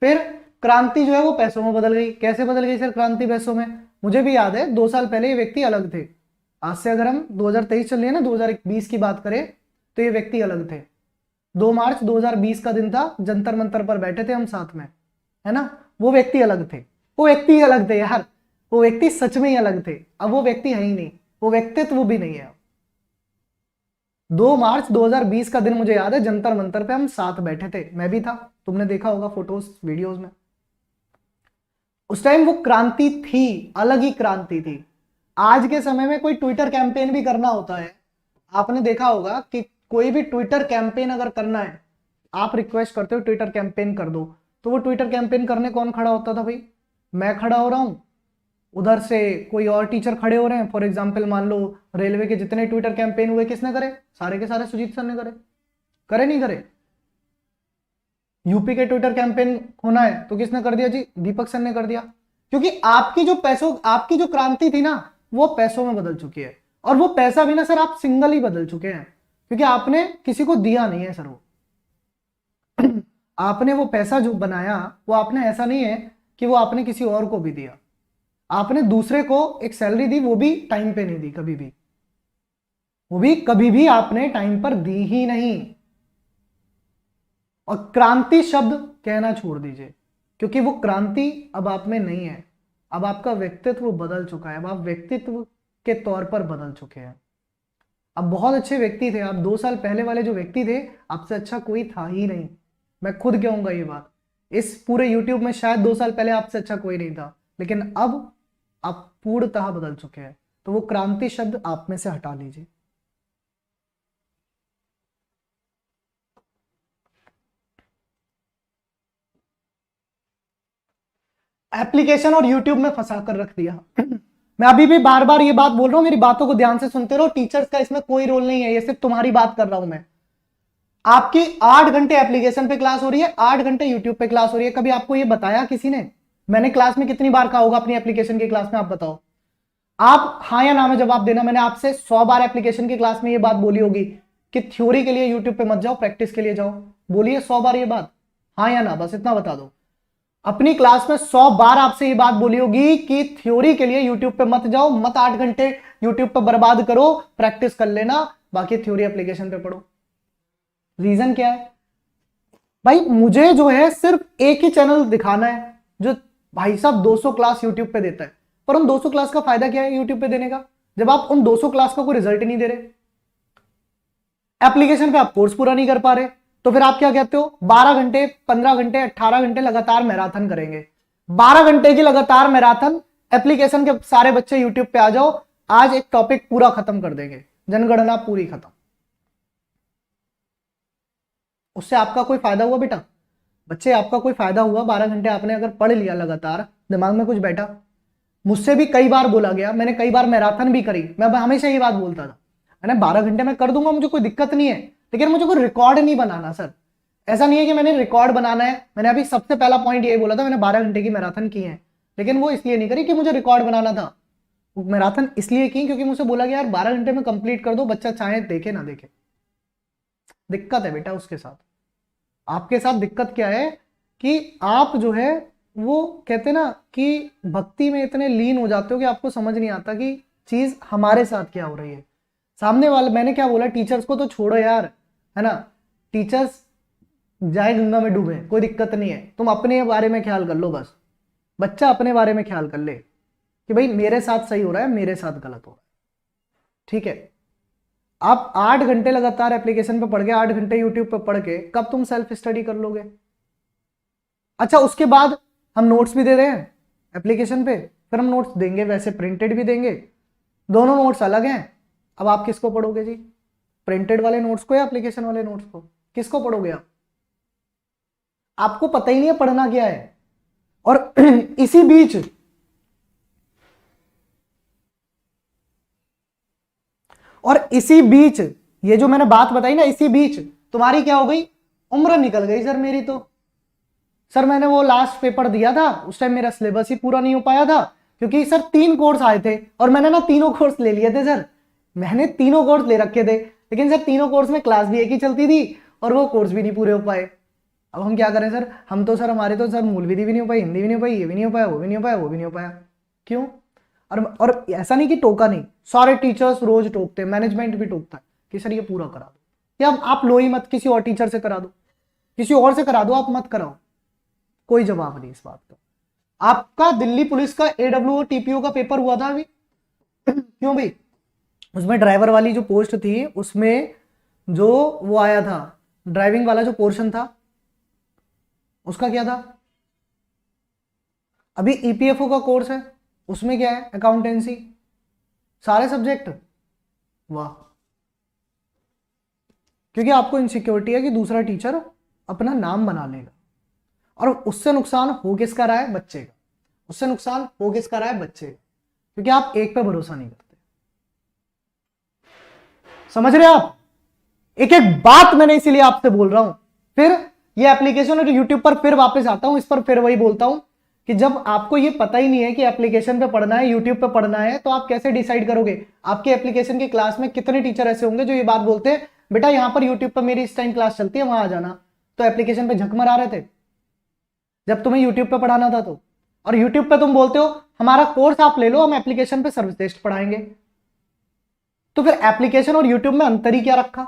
फिर क्रांति जो है वो पैसों में बदल गई। कैसे बदल गई सर क्रांति पैसों में? मुझे भी याद है 2 साल पहले ये व्यक्ति अलग थे। आज से अगर हम 2023 चल रही है ना, 2020 की बात करें तो ये व्यक्ति अलग थे। 2 मार्च 2020 का दिन था, जंतर मंतर पर बैठे थे हम साथ में, है ना। वो व्यक्ति अलग थे, वो व्यक्ति अलग थे यार, वो व्यक्ति सच में ही अलग थे। अब वो व्यक्ति है ही नहीं, वो व्यक्तित्व भी नहीं है। 2 मार्च 2020 का दिन मुझे याद है, जंतर मंतर पे हम साथ बैठे थे, मैं भी था, तुमने देखा होगा फोटोज वीडियोस में। उस टाइम वो क्रांति थी, अलग ही क्रांति थी। आज के समय में कोई ट्विटर कैंपेन भी करना होता है, आपने देखा होगा कि कोई भी ट्विटर कैंपेन अगर करना है, आप रिक्वेस्ट करते हो ट्विटर कैंपेन कर दो, तो वो ट्विटर कैंपेन करने कौन खड़ा होता था भाई? मैं खड़ा हो रहा हूं, उधर से कोई और टीचर खड़े हो रहे हैं। फॉर एग्जाम्पल मान लो रेलवे के जितने ट्विटर कैंपेन हुए किसने करे? सारे के सारे सुजीत सर ने करे। करे नहीं करे? यूपी के ट्विटर कैंपेन होना है तो किसने कर दिया जी? दीपक सर ने कर दिया। क्योंकि आपकी जो क्रांति थी ना, वो पैसों में बदल चुकी है। और वो पैसा भी ना सर, आप सिंगल ही बदल चुके हैं, क्योंकि आपने किसी को दिया नहीं है सर। वो आपने वो पैसा जो बनाया वो आपने ऐसा नहीं है कि वो आपने किसी और को भी दिया। आपने दूसरे को एक सैलरी दी, वो भी टाइम पे नहीं दी कभी भी, वो भी कभी भी आपने टाइम पर दी ही नहीं। और क्रांति शब्द कहना छोड़ दीजिए, क्योंकि वो क्रांति अब आप में नहीं है। अब आपका व्यक्तित्व बदल चुका है, अब आप व्यक्तित्व के तौर पर बदल चुके हैं। अब बहुत अच्छे व्यक्ति थे आप, 2 साल पहले वाले जो व्यक्ति थे, आपसे अच्छा कोई था ही नहीं। मैं खुद कहूंगा ये बात, इस पूरे यूट्यूब में शायद 2 साल पहले आपसे अच्छा कोई नहीं था, लेकिन अब आप पूर्णतः बदल चुके हैं। तो वो क्रांति शब्द आप में से हटा लीजिए। एप्लीकेशन और यूट्यूब में फंसा कर रख दिया। मैं अभी भी बार बार ये बात बोल रहा हूं, मेरी बातों को ध्यान से सुनते रहो। टीचर्स का इसमें कोई रोल नहीं है, ये सिर्फ तुम्हारी बात कर रहा हूं मैं। आपकी 8 घंटे एप्लीकेशन पे क्लास हो रही है, 8 घंटे यूट्यूब पे क्लास हो रही है। कभी आपको ये बताया किसी ने? मैंने क्लास में कितनी बार कहा होगा अपनी एप्लीकेशन की क्लास में? आप बताओ, आप हाँ या ना में जवाब देना। मैंने आपसे 100 बार एप्लीकेशन की क्लास में ये बात बोली होगी कि थ्योरी के लिए यूट्यूब पे मत जाओ, प्रैक्टिस के लिए जाओ। बोलिए 100 बार ये बात, हाँ या ना, बस इतना बता दो। अपनी क्लास में 100 बार आपसे ये बात बोली होगी कि थ्योरी के लिए यूट्यूब पे मत जाओ, मत 8 घंटे यूट्यूब पे बर्बाद करो, प्रैक्टिस कर लेना, बाकी थ्योरी एप्लीकेशन पे पढ़ो। रीजन क्या है भाई? मुझे जो है सिर्फ एक ही चैनल दिखाना है जो भाई साहब 200 क्लास यूट्यूब पे देता है। पर उन 200 क्लास का फायदा क्या है यूट्यूब पे देने का, जब आप उन 200 क्लास का कोई रिजल्ट ही नहीं दे रहे? एप्लीकेशन पे आप कोर्स पूरा नहीं कर पा रहे, तो फिर आप क्या कहते हो? 12 घंटे, 15 घंटे, 18 घंटे लगातार मैराथन करेंगे। 12 घंटे की लगातार मैराथन, एप्लीकेशन के सारे बच्चे यूट्यूब पे आ जाओ, आज एक टॉपिक पूरा खत्म कर देंगे, जनगणना पूरी खत्म। उससे आपका कोई फायदा हुआ बेटा? बच्चे आपका कोई फायदा हुआ? 12 घंटे आपने अगर पढ़ लिया लगातार, दिमाग में कुछ बैठा? मुझसे भी कई बार बोला गया, मैंने कई बार मैराथन भी करी, मैं हमेशा ये बात बोलता था, मैंने 12 घंटे में कर दूंगा, मुझे कोई दिक्कत नहीं है, लेकिन मुझे कोई रिकॉर्ड नहीं बनाना सर। ऐसा नहीं है कि मैंने रिकॉर्ड बनाना है। मैंने अभी सबसे पहला पॉइंट ये बोला था, मैंने 12 घंटे की मैराथन की है, लेकिन वो इसलिए नहीं करी कि मुझे रिकॉर्ड बनाना था। मैराथन इसलिए की क्योंकि मुझे बोला गया यार 12 घंटे में कंप्लीट कर दो, बच्चा चाहे देखे ना देखे। दिक्कत है बेटा उसके साथ। आपके साथ दिक्कत क्या है कि आप जो है वो कहते ना कि भक्ति में इतने लीन हो जाते हो कि आपको समझ नहीं आता कि चीज हमारे साथ क्या हो रही है। सामने वाले, मैंने क्या बोला, टीचर्स को तो छोड़ो यार, है ना, टीचर्स जाए गंगा में डूबे, कोई दिक्कत नहीं है, तुम अपने बारे में ख्याल कर लो बस। बच्चा अपने बारे में ख्याल कर ले कि भाई मेरे साथ सही हो रहा है, मेरे साथ गलत हो रहा है, ठीक है। आप 8 घंटे लगातार एप्लीकेशन पे पढ़ के, 8 घंटे यूट्यूब पे पढ़ के कब तुम सेल्फ स्टडी कर लोगे? अच्छा, उसके बाद हम नोट्स भी दे रहे हैं एप्लीकेशन पे, फिर हम नोट्स देंगे, वैसे प्रिंटेड भी देंगे, दोनों नोट्स अलग हैं। अब आप किसको पढ़ोगे जी? प्रिंटेड वाले नोट्स को या एप्लीकेशन वाले नोट्स को? किसको पढ़ोगे आप? आपको पता ही नहीं है पढ़ना क्या है। और इसी बीच ये जो मैंने बात बताई ना, इसी बीच तुम्हारी क्या हो गई, उम्र निकल गई सर मेरी तो। सर मैंने वो लास्ट पेपर दिया था, उस टाइम मेरा सिलेबस ही पूरा नहीं हो पाया था, क्योंकि सर 3 कोर्स आए थे और मैंने ना तीनों कोर्स ले लिए थे सर। मैंने तीनों कोर्स ले रखे थे, लेकिन सर तीनों कोर्स में क्लास भी एक ही चलती थी और वो कोर्स भी नहीं पूरे हो पाए। अब हम क्या करें सर? हम तो सर, हमारे तो सर मूल विधि भी नहीं हो पाई, हिंदी भी नहीं हो पाई, ये भी नहीं हो पाया, वो भी नहीं हो पाया, वो भी नहीं हो पाया। क्यों? और ऐसा नहीं कि टोका नहीं, सारे टीचर्स रोज टोकते हैं, मैनेजमेंट भी टोकता है कि सर ये पूरा करा दो, या आप लो ही मत, किसी और टीचर से करा दो, किसी और से करा दो, आप मत कराओ। कोई जवाब नहीं इस बात का। आपका दिल्ली पुलिस का AWO TPO का पेपर हुआ था अभी क्यों भाई? उसमें ड्राइवर वाली जो पोस्ट थी, उसमें जो वो आया था, ड्राइविंग वाला जो पोर्शन था, उसका क्या था? अभी EPFO का कोर्स है, उसमें क्या है? अकाउंटेंसी, सारे सब्जेक्ट। वाह! क्योंकि आपको इनसिक्योरिटी है कि दूसरा टीचर अपना नाम बना लेगा, और उससे नुकसान हो किसका रहा है? बच्चे का। उससे नुकसान हो किसका रहा है? बच्चे का, क्योंकि आप एक पे भरोसा नहीं करते। समझ रहे आप? एक एक बात मैंने इसीलिए आपसे बोल रहा हूं। फिर ये एप्लीकेशन और यूट्यूब पर फिर वापस आता हूं, इस पर फिर वही बोलता हूं कि जब आपको ये पता ही नहीं है कि एप्लीकेशन पे पढ़ना है, यूट्यूब पे पढ़ना है, तो आप कैसे डिसाइड करोगे? आपके एप्लीकेशन की क्लास में कितने टीचर ऐसे होंगे जो ये बात बोलते हैं, बेटा यहां पर यूट्यूब पर मेरी इस टाइम क्लास चलती है, वहां आ जाना, तो एप्लीकेशन पे झक मरा रहे थे जब तुम्हें यूट्यूब पे पढ़ाना था तो। और यूट्यूब पे तुम बोलते हो हमारा कोर्स आप ले लो, हम एप्लीकेशन पे सर्विस टेस्ट पढ़ाएंगे। तो फिर एप्लीकेशन और यूट्यूब में अंतर ही क्या रखा?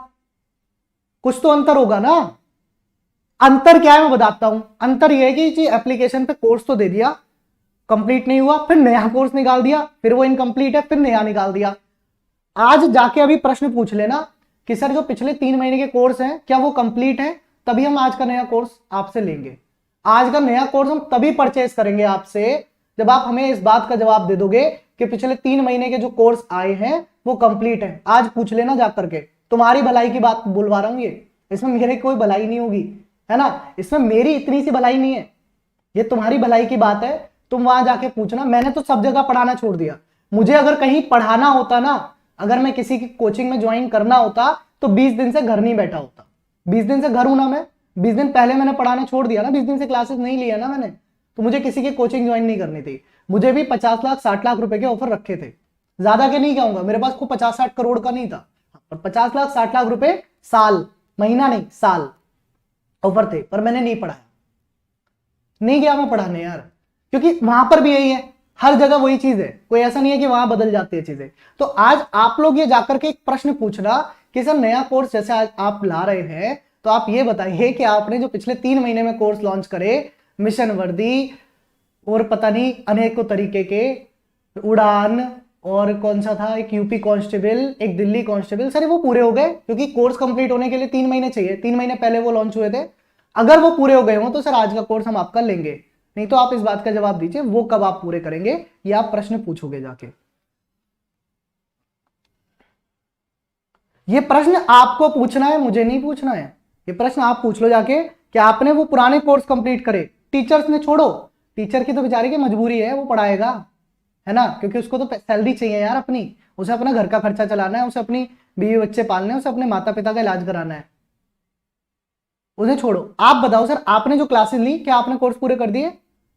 कुछ तो अंतर होगा ना। अंतर क्या है मैं बताता हूं। अंतर यह है कि एप्लीकेशन पे कोर्स तो दे दिया, कंप्लीट नहीं हुआ, फिर नया कोर्स निकाल दिया, फिर वो इनकम्प्लीट है, फिर नया निकाल दिया। आज जाके अभी प्रश्न पूछ लेना कि सर जो पिछले 3 महीने के कोर्स हैं क्या वो कंप्लीट हैं, तभी हम आज का नया कोर्स आपसे लेंगे। आज का नया कोर्स हम तभी परचेस करेंगे आपसे जब आप हमें इस बात का जवाब दे दोगे कि पिछले 3 महीने के जो कोर्स आए हैं वो कंप्लीट है। आज पूछ लेना जा करके, तुम्हारी भलाई की बात बुलवा रहा हूं ये, इसमें मेरे कोई भलाई नहीं होगी, है ना, इसमें मेरी इतनी सी भलाई नहीं है, ये तुम्हारी भलाई की बात है। तुम वहां जाके पूछना। मैंने तो सब जगह पढ़ाना छोड़ दिया। मुझे अगर कहीं पढ़ाना होता ना, अगर मैं किसी की कोचिंग में ज्वाइन करना होता तो 20 दिन से घर नहीं बैठा होता। 20 दिन से घर हूं ना मैं, 20 दिन पहले मैंने पढ़ाना छोड़ दिया ना, 20 दिन से क्लासेस नहीं लिया ना मैंने, तो मुझे किसी की कोचिंग ज्वाइन नहीं करनी थी। मुझे भी 50 लाख 60 लाख रुपए के ऑफर रखे थे, ज्यादा के नहीं कहूंगा, मेरे पास को 50-60 करोड़ का नहीं था, पर 50 लाख 60 लाख रुपए साल, महीना नहीं साल ऑफर थे, पर मैंने नहीं पढ़ाया, नहीं गया मैं पढ़ाने यार, क्योंकि वहां पर भी यही है, हर जगह वही चीज है, कोई ऐसा नहीं है कि वहां बदल जाती है चीजें। तो आज आप लोग ये जाकर के एक प्रश्न पूछना कि सर नया कोर्स जैसे आज आप ला रहे हैं, तो आप ये बताइए कि आपने जो पिछले 3 महीने में कोर्स लॉन्च करे, मिशन वर्दी और पता नहीं अनेकों तरीके के, उड़ान और कौन सा था, एक यूपी कांस्टेबल, एक दिल्ली कांस्टेबल, सर वो पूरे हो गए? क्योंकि कोर्स कंप्लीट होने के लिए 3 महीने चाहिए, 3 महीने पहले वो लॉन्च हुए थे। अगर वो पूरे हो गए हो तो सर आज का कोर्स हम आपका लेंगे, नहीं तो आप इस बात का जवाब दीजिए वो कब आप पूरे करेंगे, ये आप प्रश्न पूछोगे जाके। ये प्रश्न आपको पूछना है, मुझे नहीं पूछना है। ये प्रश्न आप पूछ लो जाके कि आपने वो पुराने कोर्स कंप्लीट करे। टीचर्स ने छोड़ो, टीचर की तो बेचारे की मजबूरी है, वो पढ़ाएगा, है ना, क्योंकि उसको तो सैलरी चाहिए यार अपनी, उसे अपना घर का खर्चा चलाना है, उसे अपनी बीवी बच्चे पालने हैं, उसे अपने माता पिता का इलाज कराना है, उन्हें छोड़ो। आप बताओ सर, आपने जो क्लासेस ली क्या आपने कोर्स पूरे कर दिए?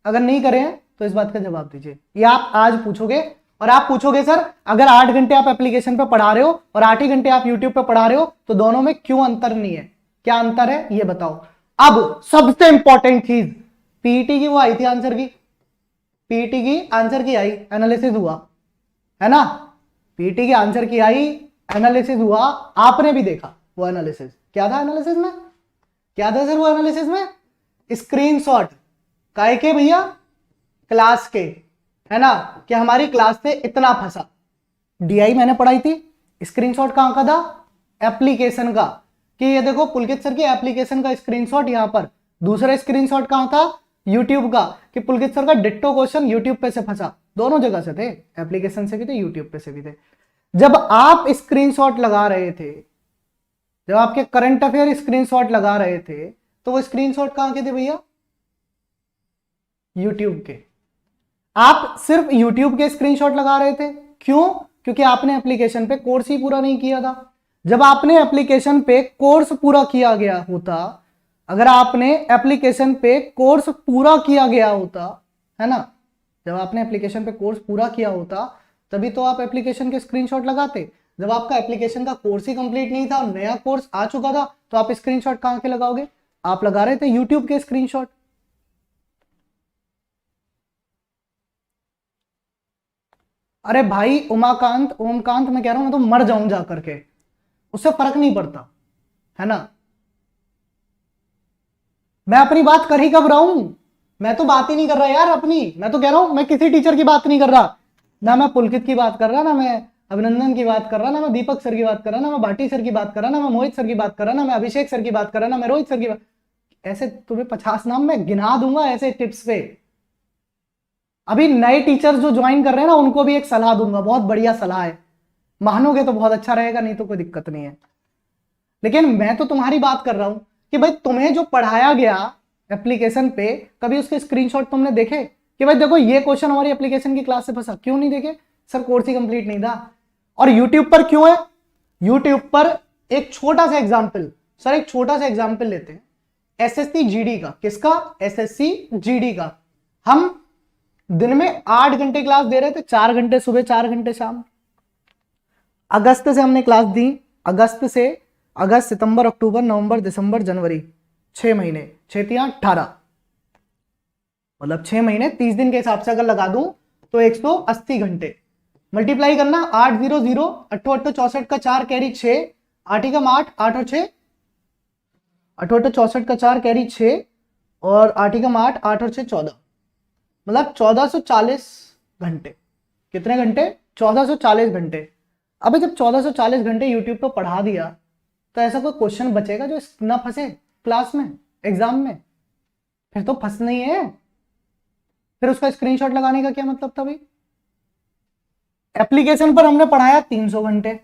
अगर नहीं करे हैं तो इस बात का जवाब दीजिए। ये आप आज पूछोगे, और आप पूछोगे सर अगर 8 घंटे आप एप्लीकेशन पे पढ़ा रहे हो और 8 ही घंटे आप यूट्यूब पे पढ़ा रहे हो तो दोनों में क्यों अंतर नहीं है? क्या अंतर है ये बताओ। अब सबसे इंपॉर्टेंट चीज, पीईटी की वो आई थी आंसर की, पीईटी की आंसर की आई, एनालिसिस हुआ है ना, पीईटी की आंसर की आई, एनालिसिस हुआ, आपने भी देखा वो एनालिसिस। क्या था एनालिसिस में, क्या था सर वो एनालिसिस में? स्क्रीनशॉट काहे के भैया, क्लास के, है ना, कि हमारी क्लास से इतना फंसा। डीआई मैंने पढ़ाई थी, स्क्रीनशॉट कहां का था, एप्लीकेशन का, कि ये देखो पुलकित सर की एप्लीकेशन का स्क्रीनशॉट यहां पर। दूसरा स्क्रीनशॉट कहां था, यूट्यूब का, कि पुलकित सर का डिट्टो क्वेश्चन यूट्यूब पे से फंसा। दोनों जगह से थे, एप्लीकेशन से भी थे, यूट्यूब पे से भी थे। जब आप स्क्रीनशॉट लगा रहे थे, जब आपके करंट अफेयर स्क्रीनशॉट लगा रहे थे, तो वो स्क्रीनशॉट कहां के थे भैया, यूट्यूब के। आप सिर्फ यूट्यूब के स्क्रीनशॉट लगा रहे थे, क्यों? क्योंकि आपने एप्लीकेशन पे कोर्स ही पूरा नहीं किया था। जब आपने एप्लीकेशन पे कोर्स पूरा किया गया होता, अगर आपने एप्लीकेशन पे कोर्स पूरा किया गया होता, है ना, जब आपने एप्लीकेशन पे कोर्स पूरा किया होता, तभी तो आप एप्लीकेशन के स्क्रीनशॉट लगाते। जब आपका एप्लीकेशन का कोर्स ही कंप्लीट नहीं था और नया कोर्स आ चुका था, तो आप स्क्रीनशॉट कहां के लगाओगे? आप लगा रहे थे यूट्यूब के स्क्रीनशॉट। अरे भाई उमाकांत, ओमकांत, मैं कह रहा हूं मैं तो मर जाऊं जा करके, उससे फर्क नहीं पड़ता, है ना। मैं अपनी बात कर ही कब रहा हूं, मैं तो बात ही नहीं कर रहा यार अपनी, मैं तो कह रहा हूं मैं किसी टीचर की बात नहीं कर रहा, ना मैं पुलकित की बात कर रहा, ना मैं अभिनंदन की बात कर रहा, ना मैं दीपक सर की बात कर रहा, ना मैं भाटी सर की बात कर रहा, ना मैं मोहित सर की बात कर रहा, ना मैं अभिषेक सर की बात कर रहा, ना मैं रोहित सर की बात। ऐसे तुम्हें 50 नाम मैं गिना दूंगा ऐसे टिप्स पे। अभी नए टीचर जो ज्वाइन कर रहे हैं ना, उनको भी एक सलाह दूंगा, बहुत बढ़िया सलाह है, मानोगे तो बहुत अच्छा रहेगा, नहीं तो कोई दिक्कत नहीं है। लेकिन मैं तो तुम्हारी बात कर रहा हूं कि भाई तुम्हें जो पढ़ाया गया एप्लीकेशन पे, कभी उसके स्क्रीनशॉट तुमने देखे कि भाई देखो ये क्वेश्चन हमारी एप्लीकेशन की क्लास से फंसा? क्यों नहीं देखे? सर कोर्स ही कंप्लीट नहीं था। और यूट्यूब पर क्यों है? यूट्यूब पर एक छोटा सा एग्जाम्पल, सर एक छोटा सा एग्जाम्पल लेते हैं, एसएससी जीडी का। किसका? एसएससी जीडी का। हम दिन में 8 घंटे क्लास दे रहे थे, 4 घंटे सुबह, 4 घंटे शाम। अगस्त से हमने क्लास दी, अगस्त से, अगस्त, सितंबर, अक्टूबर, नवंबर, दिसंबर, जनवरी, 6 महीने, 6 तिया 18, मतलब 6 महीने 30 दिन के हिसाब से अगर लगा दूं तो 180 घंटे। मल्टीप्लाई करना, 8 0 0, 8 8 64 का 4 कैरी 6, 8 एकम 8, 8 और 6, 8 8 64 का 4 कैरी 6, और 8 एकम 8, 8 और 6 14, मतलब 1440 घंटे। कितने घंटे? 1440 घंटे। अबे जब 1440 घंटे यूट्यूब पर पढ़ा दिया, तो ऐसा कोई क्वेश्चन बचेगा जो ना फंसे क्लास में, एग्जाम में? फिर तो फंस नहीं है, फिर उसका स्क्रीनशॉट लगाने का क्या मतलब था भाई? एप्लीकेशन पर हमने पढ़ाया 300 घंटे,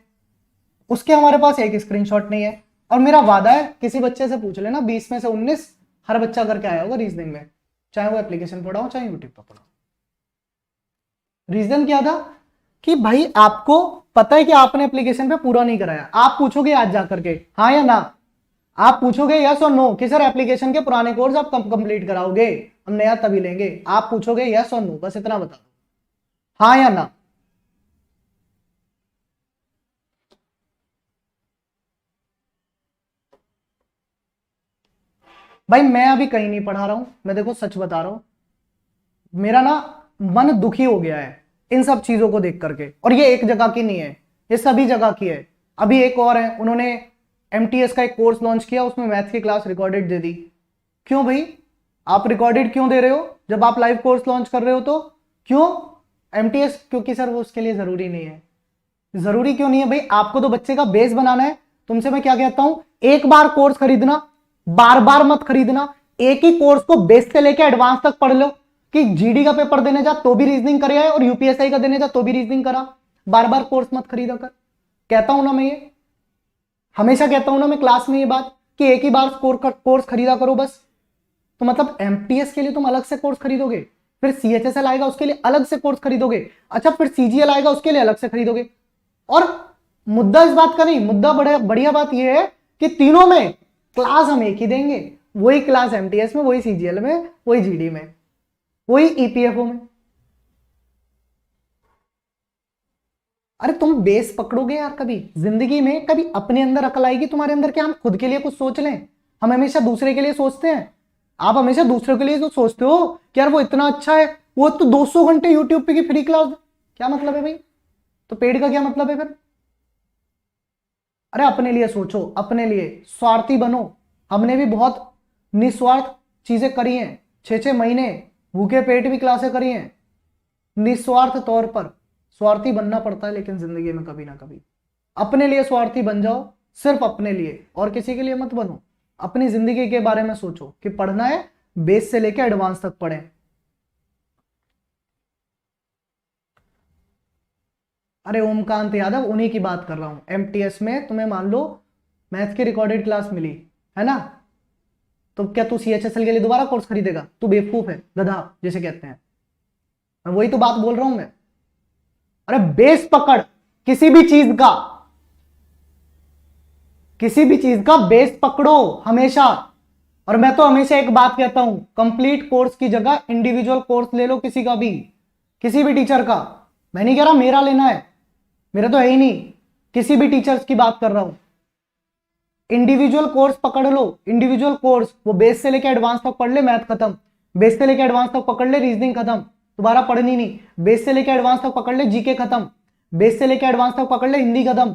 उसके हमारे पास एक स्क्रीनशॉट नहीं है। और मेरा वादा है, किसी बच्चे से पूछ लेना, 20 में से 19 हर बच्चा करके आया होगा रीजनिंग में, चाहे वो एप्लीकेशन पढ़ाओ चाहे यूट्यूब पर पढ़ाओ। रीजन क्या था कि भाई आपको पता है कि आपने एप्लीकेशन पे पूरा नहीं कराया। आप पूछोगे आज जाकर के हाँ या ना, आप पूछोगे यस और नो कि सर एप्लीकेशन के पुराने कोर्स आप कब कंप्लीट कराओगे, हम नया तभी लेंगे। आप पूछोगे यस और नो, बस इतना बता दो, हाँ या ना। भाई मैं अभी कहीं नहीं पढ़ा रहा हूं, मैं देखो सच बता रहा हूं, मेरा ना मन दुखी हो गया है इन सब चीजों को देख करके। और ये एक जगह की नहीं है, ये सभी जगह की है। अभी एक और है, उन्होंने एमटीएस का एक कोर्स लॉन्च किया, उसमें मैथ्स की क्लास रिकॉर्डेड दे दी। क्यों भाई आप रिकॉर्डेड क्यों दे रहे हो जब आप लाइव कोर्स लॉन्च कर रहे हो? तो क्यों एमटीएस? क्योंकि सर वो उसके लिए जरूरी नहीं है। जरूरी क्यों नहीं है भाई? आपको तो बच्चे का बेस बनाना है। तुमसे मैं क्या कहता हूं, एक बार कोर्स खरीदना, बार बार मत खरीदना। एक ही कोर्स को बेस से लेकर एडवांस तक पढ़ लो, कि जीडी का पेपर देने जा तो भी रीजनिंग करे आए और यूपीएसआई का देने जा तो भी रीजनिंग करा। बार बार कोर्स मत खरीदा कर। कहता हूं ना मैं, ये हमेशा कहता हूं ना मैं क्लास में ये बात, कि एक ही बार कोर्स खरीदा करो बस। तो मतलब एमटीएस के लिए तुम अलग से कोर्स खरीदोगे, फिर सीएचएसएल आएगा उसके लिए अलग से कोर्स खरीदोगे, अच्छा फिर सीजीएल आएगा उसके लिए अलग से खरीदोगे। और मुद्दा इस बात का नहीं, मुद्दा बढ़िया बात यह है कि तीनों में क्लास हम एक ही देंगे। वही क्लास एमटीएस में, वही सीजीएल में, वही जीडी में, वही ईपीएफओ में। अरे तुम बेस पकड़ोगे यार, कभी जिंदगी में कभी अपने अंदर अकल आएगी तुम्हारे अंदर कि हम खुद के लिए कुछ सोच लें। हम हमेशा दूसरे के लिए सोचते हैं। आप हमेशा दूसरों के लिए तो सोचते हो कि यार वो इतना अच्छा है, वो तो 200 घंटे यूट्यूब पे की फ्री क्लास, क्या मतलब है भाई? तो पेड का क्या मतलब है फिर? अरे अपने लिए सोचो, अपने लिए स्वार्थी बनो। हमने भी बहुत निस्वार्थ चीजें करी हैं, 6 6 महीने भूखे पेट भी क्लासें करी हैं निस्वार्थ तौर पर। स्वार्थी बनना पड़ता है लेकिन जिंदगी में कभी ना कभी। अपने लिए स्वार्थी बन जाओ, सिर्फ अपने लिए, और किसी के लिए मत बनो। अपनी जिंदगी के बारे में सोचो कि पढ़ना है, बेस से लेकर एडवांस तक पढ़ें। अरे ओमकांत यादव, उन्हीं की बात कर रहा हूं। एमटीएस में तुम्हें मान लो मैथ की रिकॉर्डेड क्लास मिली, है ना, तो क्या तू सीएचएसएल के लिए दोबारा कोर्स खरीदेगा? तू बेवकूफ है, गधा जैसे कहते हैं। मैं वही तो बात बोल रहा हूं मैं। अरे बेस पकड़, किसी भी चीज का, किसी भी चीज का बेस पकड़ो हमेशा। और मैं तो हमेशा एक बात कहता हूं, कंप्लीट कोर्स की जगह इंडिविजुअल कोर्स ले लो, किसी का भी, किसी भी टीचर का। मैं नहीं कह रहा मेरा लेना है, मेरा तो है ही नहीं, किसी भी टीचर्स की बात कर रहा हूं। इंडिविजुअल कोर्स पकड़ लो, इंडिविजुअल कोर्स, वो बेस से लेकर एडवांस तक पढ़ ले, मैथ खत्म। बेस से लेकर एडवांस तक पकड़ ले, रीजनिंग खत्म, दोबारा पढ़नी नहीं। बेस से लेकर एडवांस तक पकड़ ले, जीके खत्म। बेस से लेकर एडवांस तक पकड़ ले, हिंदी खत्म।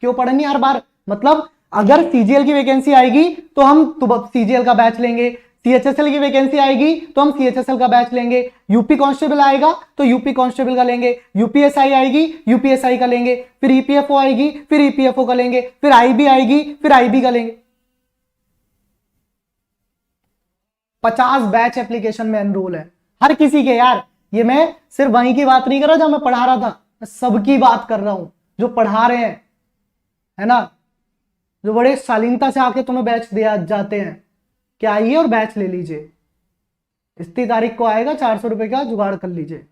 क्यों पढ़नी हर बार? मतलब अगर सीजीएल की वैकेंसी आएगी तो हम सीजीएल का बैच लेंगे, सीएचएसएल की वैकेंसी आएगी तो हम सीएचएसएल का बैच लेंगे, यूपी कांस्टेबल आएगा तो यूपी कांस्टेबल का लेंगे, यूपीएसआई आएगी यूपीएसआई का लेंगे, फिर ईपीएफओ आएगी फिर ईपीएफओ का लेंगे, फिर आईबी आएगी फिर आईबी का लेंगे। 50 बैच एप्लीकेशन में एनरोल है हर किसी के यार। ये मैं सिर्फ वहीं की बात नहीं कर रहा जहां मैं पढ़ा रहा था, मैं सबकी बात कर रहा हूं जो पढ़ा रहे हैं, है ना, जो बड़े शालीनता से आके तुम्हें बैच दिया जाते हैं कि आइए और बैच ले लीजिए, इतनी तारीख को आएगा, 400 रुपए का जुगाड़ कर लीजिए।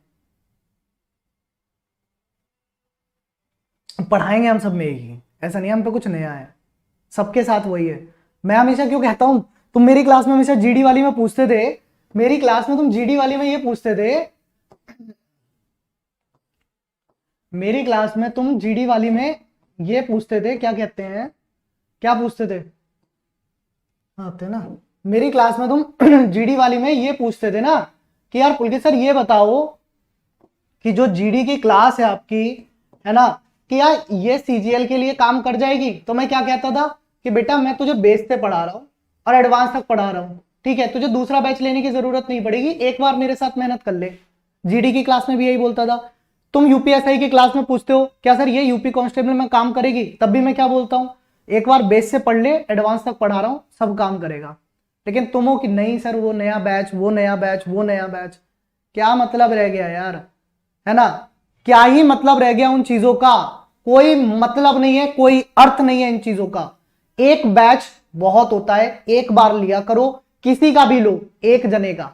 पढ़ाएंगे हम सब में एक ही, ऐसा नहीं हम पे कुछ नया है, सबके साथ वही है। मैं हमेशा क्यों कहता हूं, तुम मेरी क्लास में हमेशा जीडी वाली में पूछते थे, मेरी क्लास में तुम जीडी वाली में ये पूछते थे, मेरी क्लास में तुम जीडी वाली में ये पूछते थे, क्या कहते हैं, क्या पूछते थे, हाँ थे ना, मेरी क्लास में तुम जीडी वाली में ये पूछते थे ना कि यार पुलकित सर ये बताओ कि जो जीडी की क्लास है आपकी, है ना, कि यार ये सीजीएल के लिए काम कर जाएगी? तो मैं क्या कहता था कि बेटा मैं तुझे बेस से पढ़ा रहा हूं और एडवांस तक पढ़ा रहा हूं, ठीक है, तुझे दूसरा बैच लेने की जरूरत नहीं पड़ेगी, एक बार मेरे साथ मेहनत कर ले। जीडी की क्लास में भी यही बोलता था। तुम यूपीएसआई की क्लास में पूछते हो क्या सर ये यूपी कांस्टेबल में काम करेगी, तब भी मैं क्या बोलता हूं, एक बार बेस से पढ़ ले, एडवांस तक पढ़ा रहा हूं, सब काम करेगा। लेकिन तुम हो कि नहीं सर वो नया बैच, वो नया बैच, वो नया बैच, क्या मतलब रह गया यार, है ना, क्या ही मतलब रह गया उन चीजों का? कोई मतलब नहीं है, कोई अर्थ नहीं है इन चीजों का। एक बैच बहुत होता है, एक बार लिया करो, किसी का भी लो, एक जने का।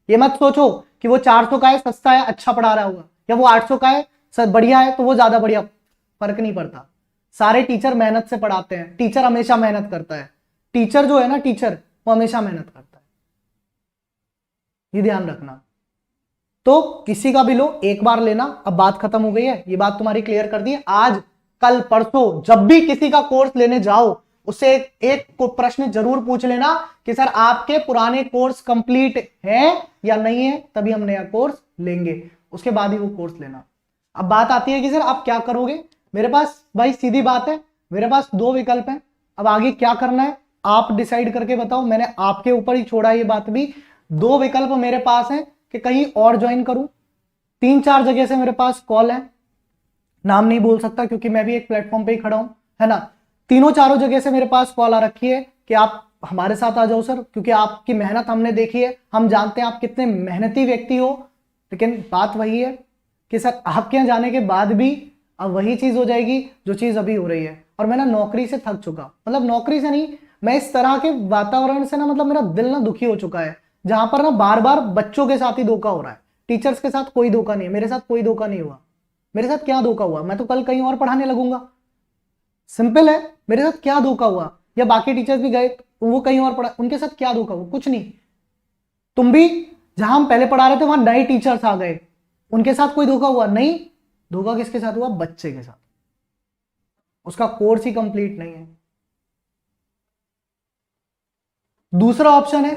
ये मत सोचो कि वो 400 का है सस्ता है अच्छा पढ़ा रहा होगा, या वो 800 का है सर बढ़िया है तो वो ज्यादा बढ़िया, फर्क नहीं पड़ता। सारे टीचर मेहनत से पढ़ाते हैं, टीचर हमेशा मेहनत करता है, टीचर जो है ना, टीचर वो हमेशा मेहनत करता है, ये ध्यान रखना। तो किसी का भी लो, एक बार लेना। अब बात खत्म हो गई है, ये बात तुम्हारी क्लियर कर दी है। आज कल परसों जब भी किसी का कोर्स लेने जाओ, उससे एक प्रश्न जरूर पूछ लेना कि सर आपके पुराने कोर्स कंप्लीट है या नहीं है, तभी हम नया कोर्स लेंगे, उसके बाद ही वो कोर्स लेना। अब बात आती है कि सर आप क्या करोगे? मेरे पास भाई सीधी बात है, मेरे पास 2 विकल्प हैं, अब आगे क्या करना है आप डिसाइड करके बताओ, मैंने आपके ऊपर ही छोड़ा ये बात भी। 2 विकल्प मेरे पास है कि कहीं और ज्वाइन करूं, 3 4 जगह से मेरे पास कॉल है, नाम नहीं बोल सकता क्योंकि मैं भी एक प्लेटफॉर्म पे ही खड़ा हूं, है ना, तीनों चारों जगह से मेरे पास कॉल आ रखी है कि आप हमारे साथ आ जाओ सर, क्योंकि आपकी मेहनत हमने देखी है, हम जानते हैं आप कितने मेहनती व्यक्ति हो। लेकिन बात वही है कि सर आपके यहाँ जाने के बाद भी अब वही चीज हो जाएगी जो चीज अभी हो रही है, और मैं ना नौकरी से थक चुका, मतलब नौकरी से नहीं, मैं इस तरह के वातावरण से ना, मतलब मेरा दिल ना दुखी हो चुका है, जहां पर ना बार बार बच्चों के साथ ही धोखा हो रहा है, टीचर्स के साथ कोई धोखा नहीं है, मेरे साथ कोई धोखा नहीं हुआ। मेरे साथ क्या धोखा हुआ? मैं तो कल कहीं और पढ़ाने लगूंगा, सिंपल है, मेरे साथ क्या धोखा हुआ? या बाकी टीचर्स भी गए वो कहीं और पढ़ा, उनके साथ क्या धोखा हुआ? कुछ नहीं। तुम भी जहां हम पहले पढ़ा रहे थे वहां नए टीचर्स आ गए, उनके साथ कोई धोखा हुआ? नहीं। धोखा किसके साथ हुआ? बच्चे के साथ, उसका कोर्स ही कंप्लीट नहीं है। दूसरा ऑप्शन है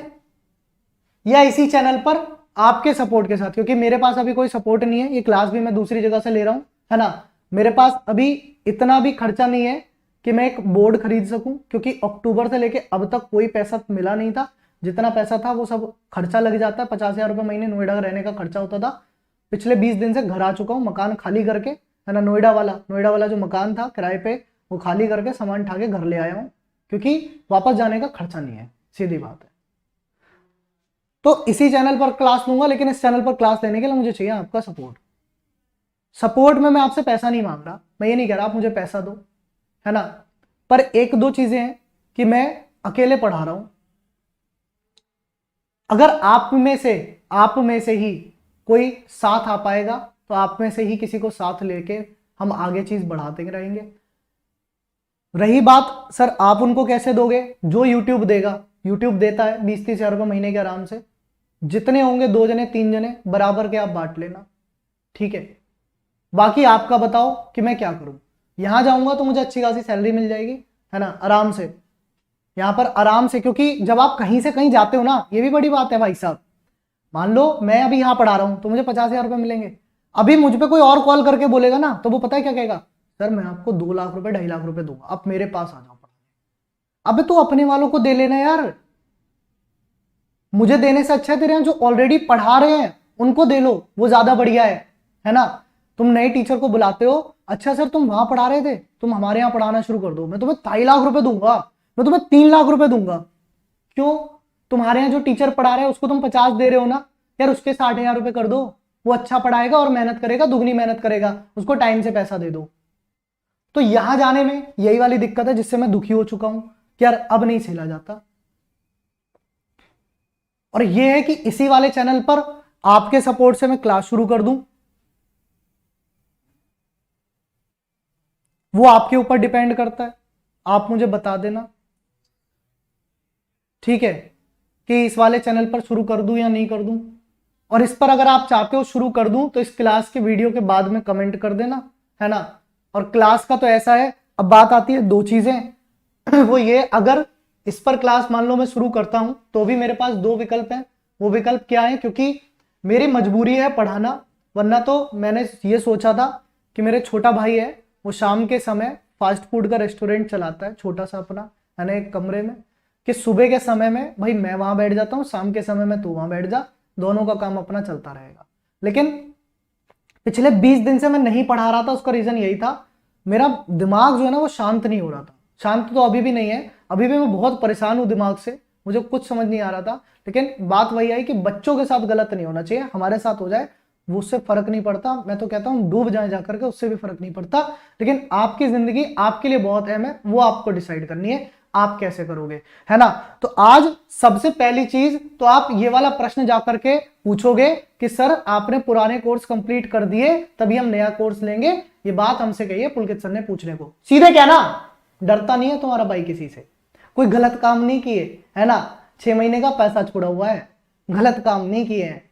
या इसी चैनल पर आपके सपोर्ट के साथ, क्योंकि मेरे पास अभी कोई सपोर्ट नहीं है, ये क्लास भी मैं दूसरी जगह से ले रहा हूं, है ना। मेरे पास अभी इतना भी खर्चा नहीं है कि मैं एक बोर्ड खरीद सकूं, क्योंकि अक्टूबर से लेके अब तक कोई पैसा मिला नहीं था। जितना पैसा था वो सब खर्चा लग जाता है। 50,000 रुपये महीने नोएडा रहने का खर्चा होता था। पिछले 20 दिन से घर आ चुका हूँ मकान खाली करके, है ना। नोएडा वाला जो मकान था किराए पे, वो खाली करके सामान उठा के घर ले आया हूँ, क्योंकि वापस जाने का खर्चा नहीं है, सीधी बात है। तो इसी चैनल पर क्लास लूंगा, लेकिन इस चैनल पर क्लास लेने के लिए मुझे चाहिए आपका सपोर्ट में मैं आपसे पैसा नहीं मांग रहा, मैं ये नहीं कह रहा आप मुझे पैसा दो, है ना। पर एक दो चीजें हैं कि मैं अकेले पढ़ा रहा हूं। अगर आप में से ही कोई साथ आ पाएगा तो आप में से ही किसी को साथ लेके हम आगे चीज बढ़ाते रहेंगे। रही बात सर आप उनको कैसे दोगे, जो यूट्यूब देगा, यूट्यूब देता है 20-30 हजार रुपये महीने के आराम से। जितने होंगे 2 जने 3 जने बराबर के आप बांट लेना, ठीक है। बाकी आपका बताओ कि मैं क्या करूं। यहां जाऊंगा तो मुझे अच्छी खासी सैलरी मिल जाएगी, है ना, आराम से, यहां पर आराम से। क्योंकि जब आप कहीं से कहीं जाते हो ना, ये भी बड़ी बात है भाई साहब। मान लो मैं अभी यहां पढ़ा रहा हूं तो मुझे 50,000 रुपये मिलेंगे। अभी मुझ पे कोई और कॉल करके बोलेगा ना, तो वो पता है क्या कहेगा, सर मैं आपको 2 लाख रुपए 2.5 लाख रुपए दूंगा, आप मेरे पास आ जाओ पढ़ाने। अबे तो अपने वालों को दे लेना यार, मुझे देने से अच्छा है तेरे यहाँ जो ऑलरेडी पढ़ा रहे हैं उनको दे लो, वो ज्यादा बढ़िया है ना। तुम नए टीचर को बुलाते हो, अच्छा सर तुम वहां पढ़ा रहे थे, तुम हमारे यहाँ पढ़ाना शुरू कर दो, मैं तुम्हें 2.5 लाख रुपए दूंगा, मैं तुम्हें 3 लाख रुपए दूंगा। क्यों, तुम्हारे यहाँ जो टीचर पढ़ा रहे हैं उसको तुम 50 दे रहे हो ना, यार उसके 60,000 रुपए कर दो, वो अच्छा पढ़ाएगा और मेहनत करेगा, दुगनी मेहनत करेगा, उसको टाइम से पैसा दे दो। तो यहां जाने में यही वाली दिक्कत है जिससे मैं दुखी हो चुका हूं कि यार अब नहीं झेला जाता। और यह है कि इसी वाले चैनल पर आपके सपोर्ट से मैं क्लास शुरू कर दूं, वो आपके ऊपर डिपेंड करता है, आप मुझे बता देना, ठीक है, कि इस वाले चैनल पर शुरू कर दूं या नहीं कर दूं। और इस पर अगर आप चाहते हो शुरू कर दूं तो इस क्लास के वीडियो के बाद में कमेंट कर देना, है ना। और क्लास का तो ऐसा है, अब बात आती है 2 चीजें वो ये, अगर इस पर क्लास मान लो मैं शुरू करता हूं तो भी मेरे पास 2 विकल्प हैं। वो विकल्प क्या है, क्योंकि मेरी मजबूरी है पढ़ाना, वरना तो मैंने ये सोचा था कि मेरे छोटा भाई है, वो शाम के समय फास्ट फूड का रेस्टोरेंट चलाता है छोटा सा अपना, है ना, एक कमरे में, कि सुबह के समय में भाई मैं वहां बैठ जाता हूँ, शाम के समय में तू वहां बैठ जा, दोनों का काम अपना चलता रहेगा। लेकिन पिछले 20 दिन से मैं नहीं पढ़ा रहा था, उसका रीजन यही था, मेरा दिमाग जो है ना वो शांत नहीं हो रहा था। शांत तो अभी भी नहीं है, अभी भी मैं बहुत परेशान हूं दिमाग से, मुझे कुछ समझ नहीं आ रहा था। लेकिन बात वही आई कि बच्चों के साथ गलत नहीं होना चाहिए, हमारे साथ हो जाए वो उससे फर्क नहीं पड़ता, मैं तो कहता हूं डूब जाए जाकर के, उससे भी फर्क नहीं पड़ता। लेकिन आपकी जिंदगी आपके लिए बहुत अहम है, वो आपको डिसाइड करनी है आप कैसे करोगे, है ना। तो आज सबसे पहली चीज तो आप ये वाला प्रश्न जाकर के पूछोगे कि सर आपने पुराने कोर्स कंप्लीट कर दिए तभी हम नया कोर्स लेंगे, ये बात हमसे कही है पुलकित सर ने पूछने को, सीधे क्या ना, डरता नहीं है तुम्हारा भाई किसी से, कोई गलत काम नहीं किए, है ना। 6 महीने का पैसा छोड़ा हुआ है, गलत काम नहीं किए हैं।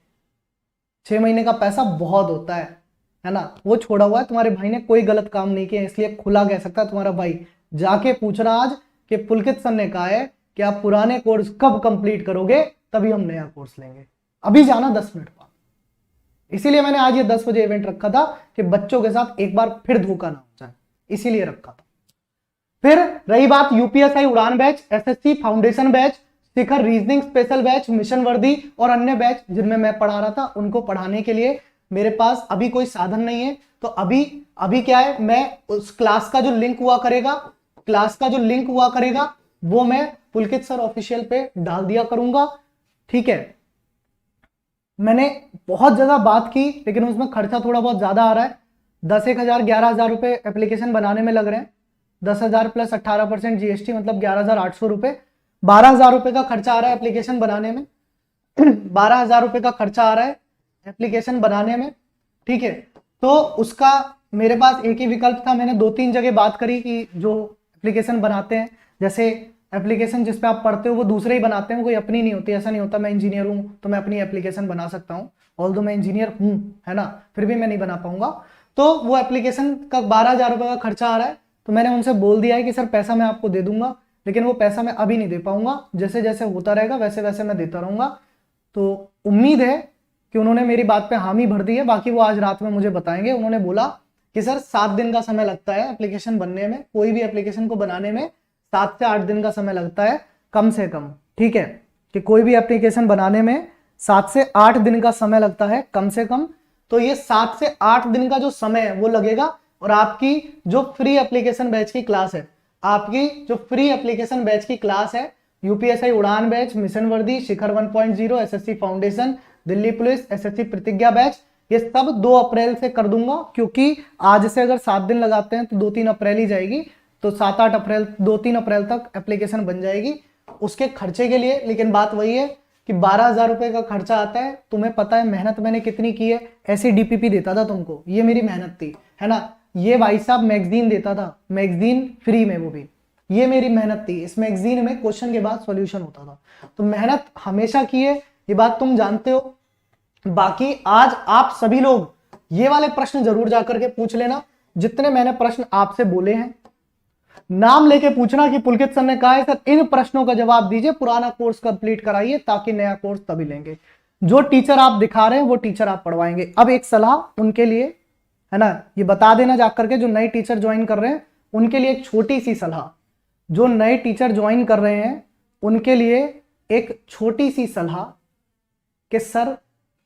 6 महीने का पैसा बहुत होता है ना, वो छोड़ा हुआ है, तुम्हारे भाई ने कोई गलत काम नहीं किया, इसलिए खुला कह सकता है तुम्हारा भाई। जाके पूछ रहा आज कि पुलकित सर ने कहा है कि आप पुराने कोर्स कब कंप्लीट करोगे तभी हम नया कोर्स लेंगे, अभी जाना 10 मिनट बाद। इसीलिए मैंने आज ये 10 बजे इवेंट रखा था कि बच्चों के साथ एक बार फिर धोखा ना हो जाए, इसीलिए रखा था। फिर रही बात यूपीएसआई उड़ान बैच, एसएससी फाउंडेशन बैच, शिखर रीजनिंग स्पेशल बैच, मिशन वर्दी और अन्य बैच जिनमें मैं पढ़ा रहा था, उनको पढ़ाने के लिए मेरे पास अभी कोई साधन नहीं है। तो अभी क्या है, मैं उस क्लास का जो लिंक हुआ करेगा वो मैं पुलकित सर ऑफिशियल पे डाल दिया करूंगा, ठीक है। मैंने बहुत ज्यादा बात की लेकिन उसमें खर्चा थोड़ा बहुत ज्यादा आ रहा है, 10,000 11,000 रुपए एप्लीकेशन बनाने में लग रहे हैं, 10,000 प्लस 18% जीएसटी मतलब 11,800 रुपए, 12,000 रुपए का खर्चा आ रहा है एप्लीकेशन बनाने में 12,000 रुपए का खर्चा आ रहा है एप्लीकेशन बनाने में, ठीक है। तो उसका मेरे पास एक ही विकल्प था, मैंने 2-3 जगह बात करी कि जो एप्लीकेशन बनाते हैं, जैसे एप्लीकेशन जिस पे आप पढ़ते हो वो दूसरे ही बनाते हैं, कोई अपनी नहीं होती, ऐसा नहीं होता मैं इंजीनियर हूं तो मैं अपनी एप्लीकेशन बना सकता हूं, ऑल्दो मैं इंजीनियर हूं, है ना, फिर भी मैं नहीं बना पाऊंगा। तो वो एप्लीकेशन का 12,000 रुपए का खर्चा आ रहा है, तो मैंने उनसे बोल दिया है कि सर पैसा मैं आपको दे दूंगा, लेकिन वो पैसा मैं अभी नहीं दे पाऊंगा, जैसे जैसे होता रहेगा वैसे वैसे मैं देता रहूंगा। तो उम्मीद है कि उन्होंने मेरी बात पे हामी भर दी है। बाकी वो आज रात में मुझे बताएंगे। उन्होंने बोला कि सर 7 दिन का समय लगता है एप्लीकेशन बनने में, कोई भी एप्लीकेशन को बनाने में 7 से 8 दिन का समय लगता है कम से कम। ठीक है, कि कोई भी एप्लीकेशन बनाने में 7 से 8 दिन का समय लगता है कम से कम। तो ये 7 से 8 दिन का जो समय है वो लगेगा। और आपकी जो फ्री एप्लीकेशन बैच की क्लास है, आपकी जो फ्री एप्लीकेशन बैच की क्लास है, यूपीएसआई उड़ान बैच, मिशन वर्दी, शिखर 1.0, SSC foundation, Delhi police, SSC प्रतिज्ञा बैच, ये सब 2 अप्रैल से कर दूंगा। क्योंकि आज से अगर 7 दिन लगाते हैं तो 2-3 अप्रैल ही जाएगी, तो 7-8 अप्रैल, 2-3 अप्रैल तक एप्लीकेशन बन जाएगी। उसके खर्चे के लिए, लेकिन बात वही है कि 12,000 रुपए का खर्चा आता है। तुम्हें पता है मेहनत मैंने कितनी की है। ऐसे डीपीपी देता था तुमको, ये मेरी मेहनत थी, है ना। ये भाई साहब मैगजीन देता था, मैगजीन फ्री में, वो भी ये मेरी मेहनत थी। इस मैगजीन में क्वेश्चन के बाद सॉल्यूशन होता था। तो मेहनत हमेशा की है, ये बात तुम जानते हो। बाकी आज आप सभी लोग ये वाले प्रश्न जरूर जाकर के पूछ लेना, जितने मैंने प्रश्न आपसे बोले हैं। नाम लेके पूछना कि पुलकित सर ने कहा है सर इन प्रश्नों का जवाब दीजिए, पुराना कोर्स कंप्लीट कराइए, ताकि नया कोर्स तभी लेंगे। जो टीचर आप दिखा रहे हैं वो टीचर आप पढ़वाएंगे। अब एक सलाह उनके लिए, है ना, ये बता देना जाकर के, जो नए टीचर ज्वाइन कर रहे हैं उनके लिए एक छोटी सी सलाह। जो नए टीचर ज्वाइन कर रहे हैं उनके लिए एक छोटी सी सलाह कि सर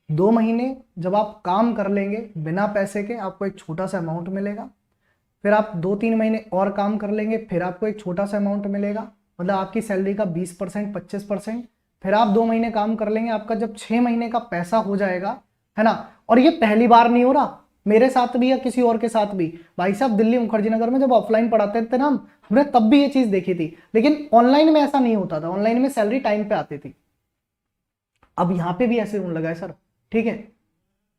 2 महीने जब आप काम कर लेंगे बिना पैसे के, आपको एक छोटा सा अमाउंट मिलेगा। फिर आप 2-3 महीने और काम कर लेंगे, फिर आपको एक छोटा सा अमाउंट मिलेगा, मतलब आपकी सैलरी का 20%, 25%। फिर आप 2 महीने काम कर लेंगे, आपका जब 6 महीने का पैसा हो जाएगा, है ना। और ये पहली बार नहीं हो रहा, मेरे साथ भी या किसी और के साथ भी। भाई साहब दिल्ली मुखर्जी नगर में जब ऑफलाइन पढ़ाते थे ना हमने, तब भी ये चीज देखी थी। लेकिन ऑनलाइन में ऐसा नहीं होता था, ऑनलाइन में सैलरी टाइम पे आती थी। अब यहां पे भी ऐसे होने लगा है सर, ठीक है।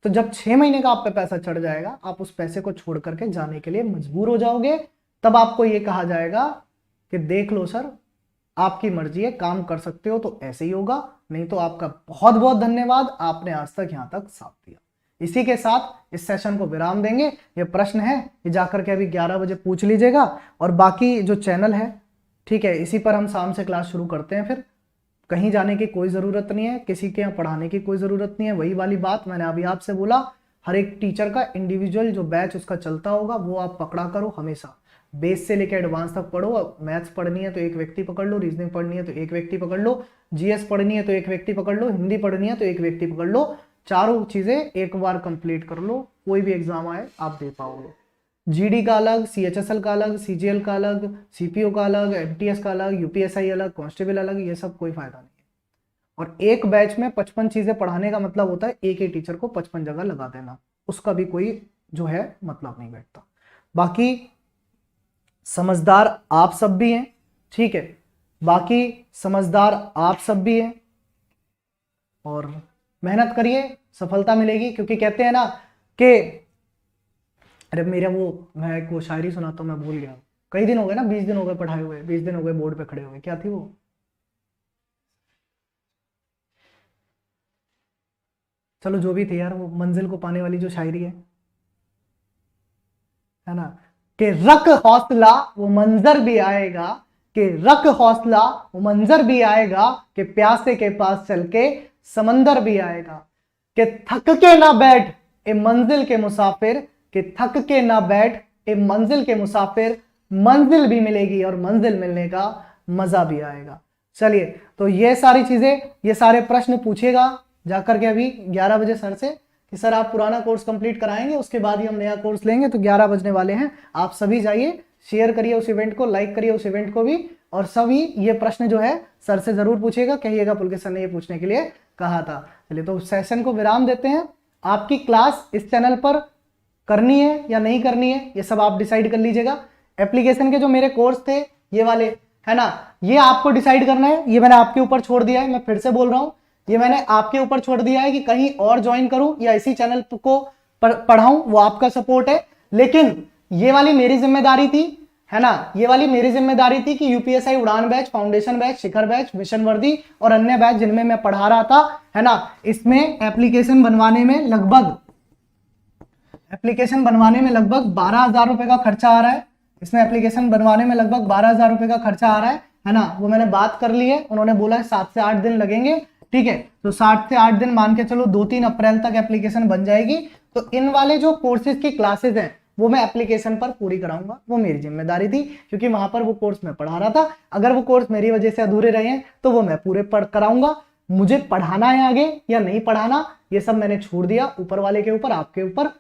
तो जब 6 महीने का आप पे पैसा चढ़ जाएगा, आप उस पैसे को छोड़ करके जाने के लिए मजबूर हो जाओगे। तब आपको ये कहा जाएगा कि देख लो सर, आपकी मर्जी है, काम कर सकते हो तो ऐसे ही होगा, नहीं तो आपका बहुत बहुत धन्यवाद, आपने आज तक यहां तक साथ दिया। इसी के साथ इस सेशन को विराम देंगे। ये प्रश्न है ये जाकर के अभी 11 बजे पूछ लीजिएगा। और बाकी जो चैनल है, ठीक है, इसी पर हम शाम से क्लास शुरू करते हैं। फिर कहीं जाने की कोई ज़रूरत नहीं है, किसी के यहाँ पढ़ाने की कोई ज़रूरत नहीं है। वही वाली बात मैंने अभी आपसे बोला, हर एक टीचर का इंडिविजुअल जो बैच उसका चलता होगा वो आप पकड़ा करो हमेशा। बेस से लेकर एडवांस तक पढ़ो। मैथ्स पढ़नी है तो एक व्यक्ति पकड़ लो, रीजनिंग पढ़नी है तो एक व्यक्ति पकड़ लो, जीएस पढ़नी है तो एक व्यक्ति पकड़ लो, हिंदी पढ़नी है तो एक व्यक्ति पकड़ लो। चारों चीज़ें एक बार कंप्लीट कर लो, कोई भी एग्जाम आए आप दे पाओगे। जीडी का अलग, सीएचएसएल का अलग, सीजीएल का अलग, सीपीओ का अलग, एमटीएस का अलग, यूपीएसआई अलग, कांस्टेबल अलग, ये सब कोई फायदा नहीं है। और एक बैच में 55 चीजें पढ़ाने का मतलब होता है एक ही टीचर को 55 जगह लगा देना, उसका भी कोई जो है मतलब नहीं बैठता। बाकी समझदार आप सब भी हैं, ठीक है, बाकी समझदार आप सब भी हैं और मेहनत करिए, सफलता मिलेगी। क्योंकि कहते हैं ना कि अरे मेरा मैं एक शायरी सुनाता हूं, मैं भूल गया, कई दिन हो गए ना, 20 दिन हो गए पढ़ाए हुए, 20 दिन हो गए बोर्ड पे खड़े हुए। क्या थी वो? चलो जो भी थी यार, वो मंजिल को पाने वाली जो शायरी है ना, कि रख हौसला वो मंजर भी आएगा, कि रख हौसला वो मंजर भी आएगा, कि प्यासे के पास चल के समंदर भी आएगा, कि थक के ना बैठ ए मंजिल के मुसाफिर, कि थक के ना बैठ ए मंजिल के मुसाफिर, मंजिल भी मिलेगी और मंजिल मिलने का मजा भी आएगा। चलिए, तो ये सारी चीजें, ये सारे प्रश्न पूछेगा जाकर के अभी 11 बजे सर से कि सर आप पुराना कोर्स कंप्लीट कराएंगे, उसके बाद ही हम नया कोर्स लेंगे। तो 11 बजने वाले हैं, आप सभी जाइए, शेयर करिए उस इवेंट को, लाइक करिए उस इवेंट को भी, और सभी ये प्रश्न जो है सर से जरूर पूछिएगा, कहिएगा पुलकित सर ने ये पूछने के लिए कहा था। चलिए, तो सेशन को विराम देते हैं। आपकी क्लास इस चैनल पर करनी है या नहीं करनी है, ये सब आप डिसाइड कर लीजिएगा। एप्लीकेशन के जो मेरे कोर्स थे ये वाले, है ना, ये आपको डिसाइड करना है, ये मैंने आपके ऊपर छोड़ दिया है। मैं फिर से बोल रहा हूं, ये मैंने आपके ऊपर छोड़ दिया है कि कहीं और ज्वाइन करूं या इसी चैनल को पढ़ाऊं, वो आपका सपोर्ट है। लेकिन ये वाली मेरी जिम्मेदारी थी, है ना, ये वाली मेरी जिम्मेदारी थी कि यूपीएसआई उड़ान बैच, फाउंडेशन बैच, शिखर बैच, मिशन वर्दी और अन्य बैच जिनमें मैं पढ़ा रहा था, है ना, इसमें एप्लीकेशन बनवाने में लगभग 12,000 रुपए का खर्चा आ रहा है। इसमें एप्लीकेशन बनवाने में लगभग 12,000 रुपए का खर्चा आ रहा है ना। वो मैंने बात कर ली है, उन्होंने बोला है 7 से 8 दिन लगेंगे ठीक है। तो 7 से 8 दिन मान के चलो, 2-3 अप्रैल तक एप्लीकेशन बन जाएगी। तो इन वाले जो कोर्सेज की क्लासेज हैं वो मैं एप्लीकेशन पर पूरी कराऊंगा, वो मेरी जिम्मेदारी थी, क्योंकि वहां पर वो कोर्स मैं पढ़ा रहा था। अगर वो कोर्स मेरी वजह से अधूरे रहे हैं तो वो मैं पूरे पढ़ कराऊंगा। मुझे पढ़ाना है आगे या नहीं पढ़ाना, ये सब मैंने छोड़ दिया ऊपर वाले के ऊपर, आपके ऊपर।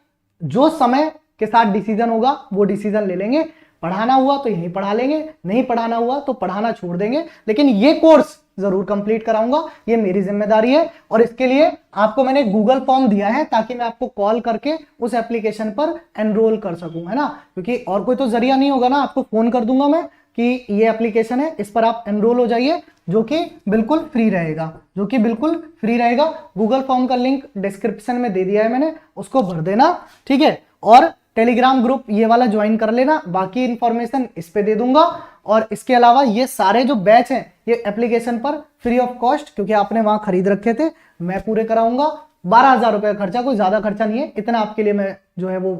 जो समय के साथ डिसीजन होगा वो डिसीजन ले लेंगे। पढ़ाना हुआ तो यहीं पढ़ा लेंगे, नहीं पढ़ाना हुआ तो पढ़ाना छोड़ देंगे, लेकिन ये कोर्स जरूर कंप्लीट कराऊंगा, ये मेरी जिम्मेदारी है। और इसके लिए आपको मैंने गूगल फॉर्म दिया है ताकि मैं आपको कॉल करके उस एप्लीकेशन पर एनरोल कर सकूं, है ना, क्योंकि और कोई तो जरिया नहीं होगा ना। आपको फोन कर दूंगा मैं कि ये एप्लीकेशन है, इस पर आप एनरोल हो जाइए, जो कि बिल्कुल फ्री रहेगा, जो कि बिल्कुल फ्री रहेगा। गूगल फॉर्म का लिंक डिस्क्रिप्शन में दे दिया है मैंने, उसको भर देना, ठीक है। और टेलीग्राम ग्रुप ये वाला ज्वाइन कर लेना, बाकी इंफॉर्मेशन इस पे दे दूंगा। और इसके अलावा ये सारे जो बैच हैं ये एप्लीकेशन पर फ्री ऑफ कॉस्ट, क्योंकि आपने वहां खरीद रखे थे, मैं पूरे कराऊंगा। 12,000 रुपए का खर्चा, कोई ज्यादा खर्चा नहीं है, इतना आपके लिए मैं जो है वो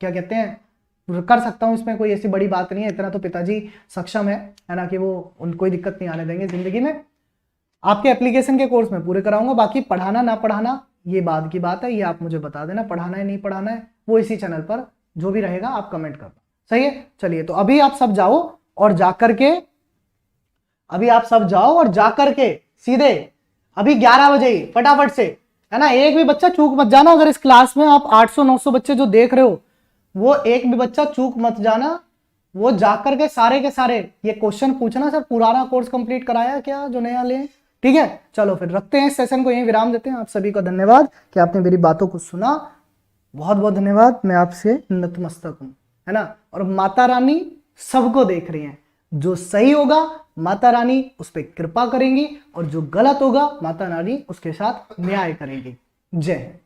क्या कहते हैं कर सकता हूं, इसमें कोई ऐसी बड़ी बात नहीं है। इतना तो पिताजी सक्षम है ना, कि वो उन कोई दिक्कत नहीं आने देंगे जिंदगी में। आपके एप्लीकेशन के कोर्स में पूरे कराऊंगा, बाकी पढ़ाना ना पढ़ाना ये बाद की बात है, ये आप मुझे बता देना, पढ़ाना है नहीं पढ़ाना है वो इसी चैनल पर जो भी रहेगा आप कमेंट करना, सही है। चलिए, तो अभी आप सब जाओ और जाकर के, अभी आप सब जाओ और जाकर के सीधे अभी 11 बजे ही फटाफट से, है ना, एक भी बच्चा चूक मत जाना। अगर इस क्लास में आप 800-900 बच्चे जो देख रहे हो, वो एक भी बच्चा चूक मत जाना। वो जाकर के सारे ये क्वेश्चन पूछना, सर पुराना कोर्स कंप्लीट कराया क्या जो नया ले, ठीक है। चलो फिर रखते हैं इस सेशन को, यहीं विराम देते हैं। आप सभी का धन्यवाद कि आपने मेरी बातों को सुना, बहुत बहुत धन्यवाद। मैं आपसे नतमस्तक हूं, है ना। और माता रानी सबको देख रही हैं, जो सही होगा माता रानी उस पर कृपा करेंगी, और जो गलत होगा माता रानी उसके साथ न्याय करेंगी। जय हिंद।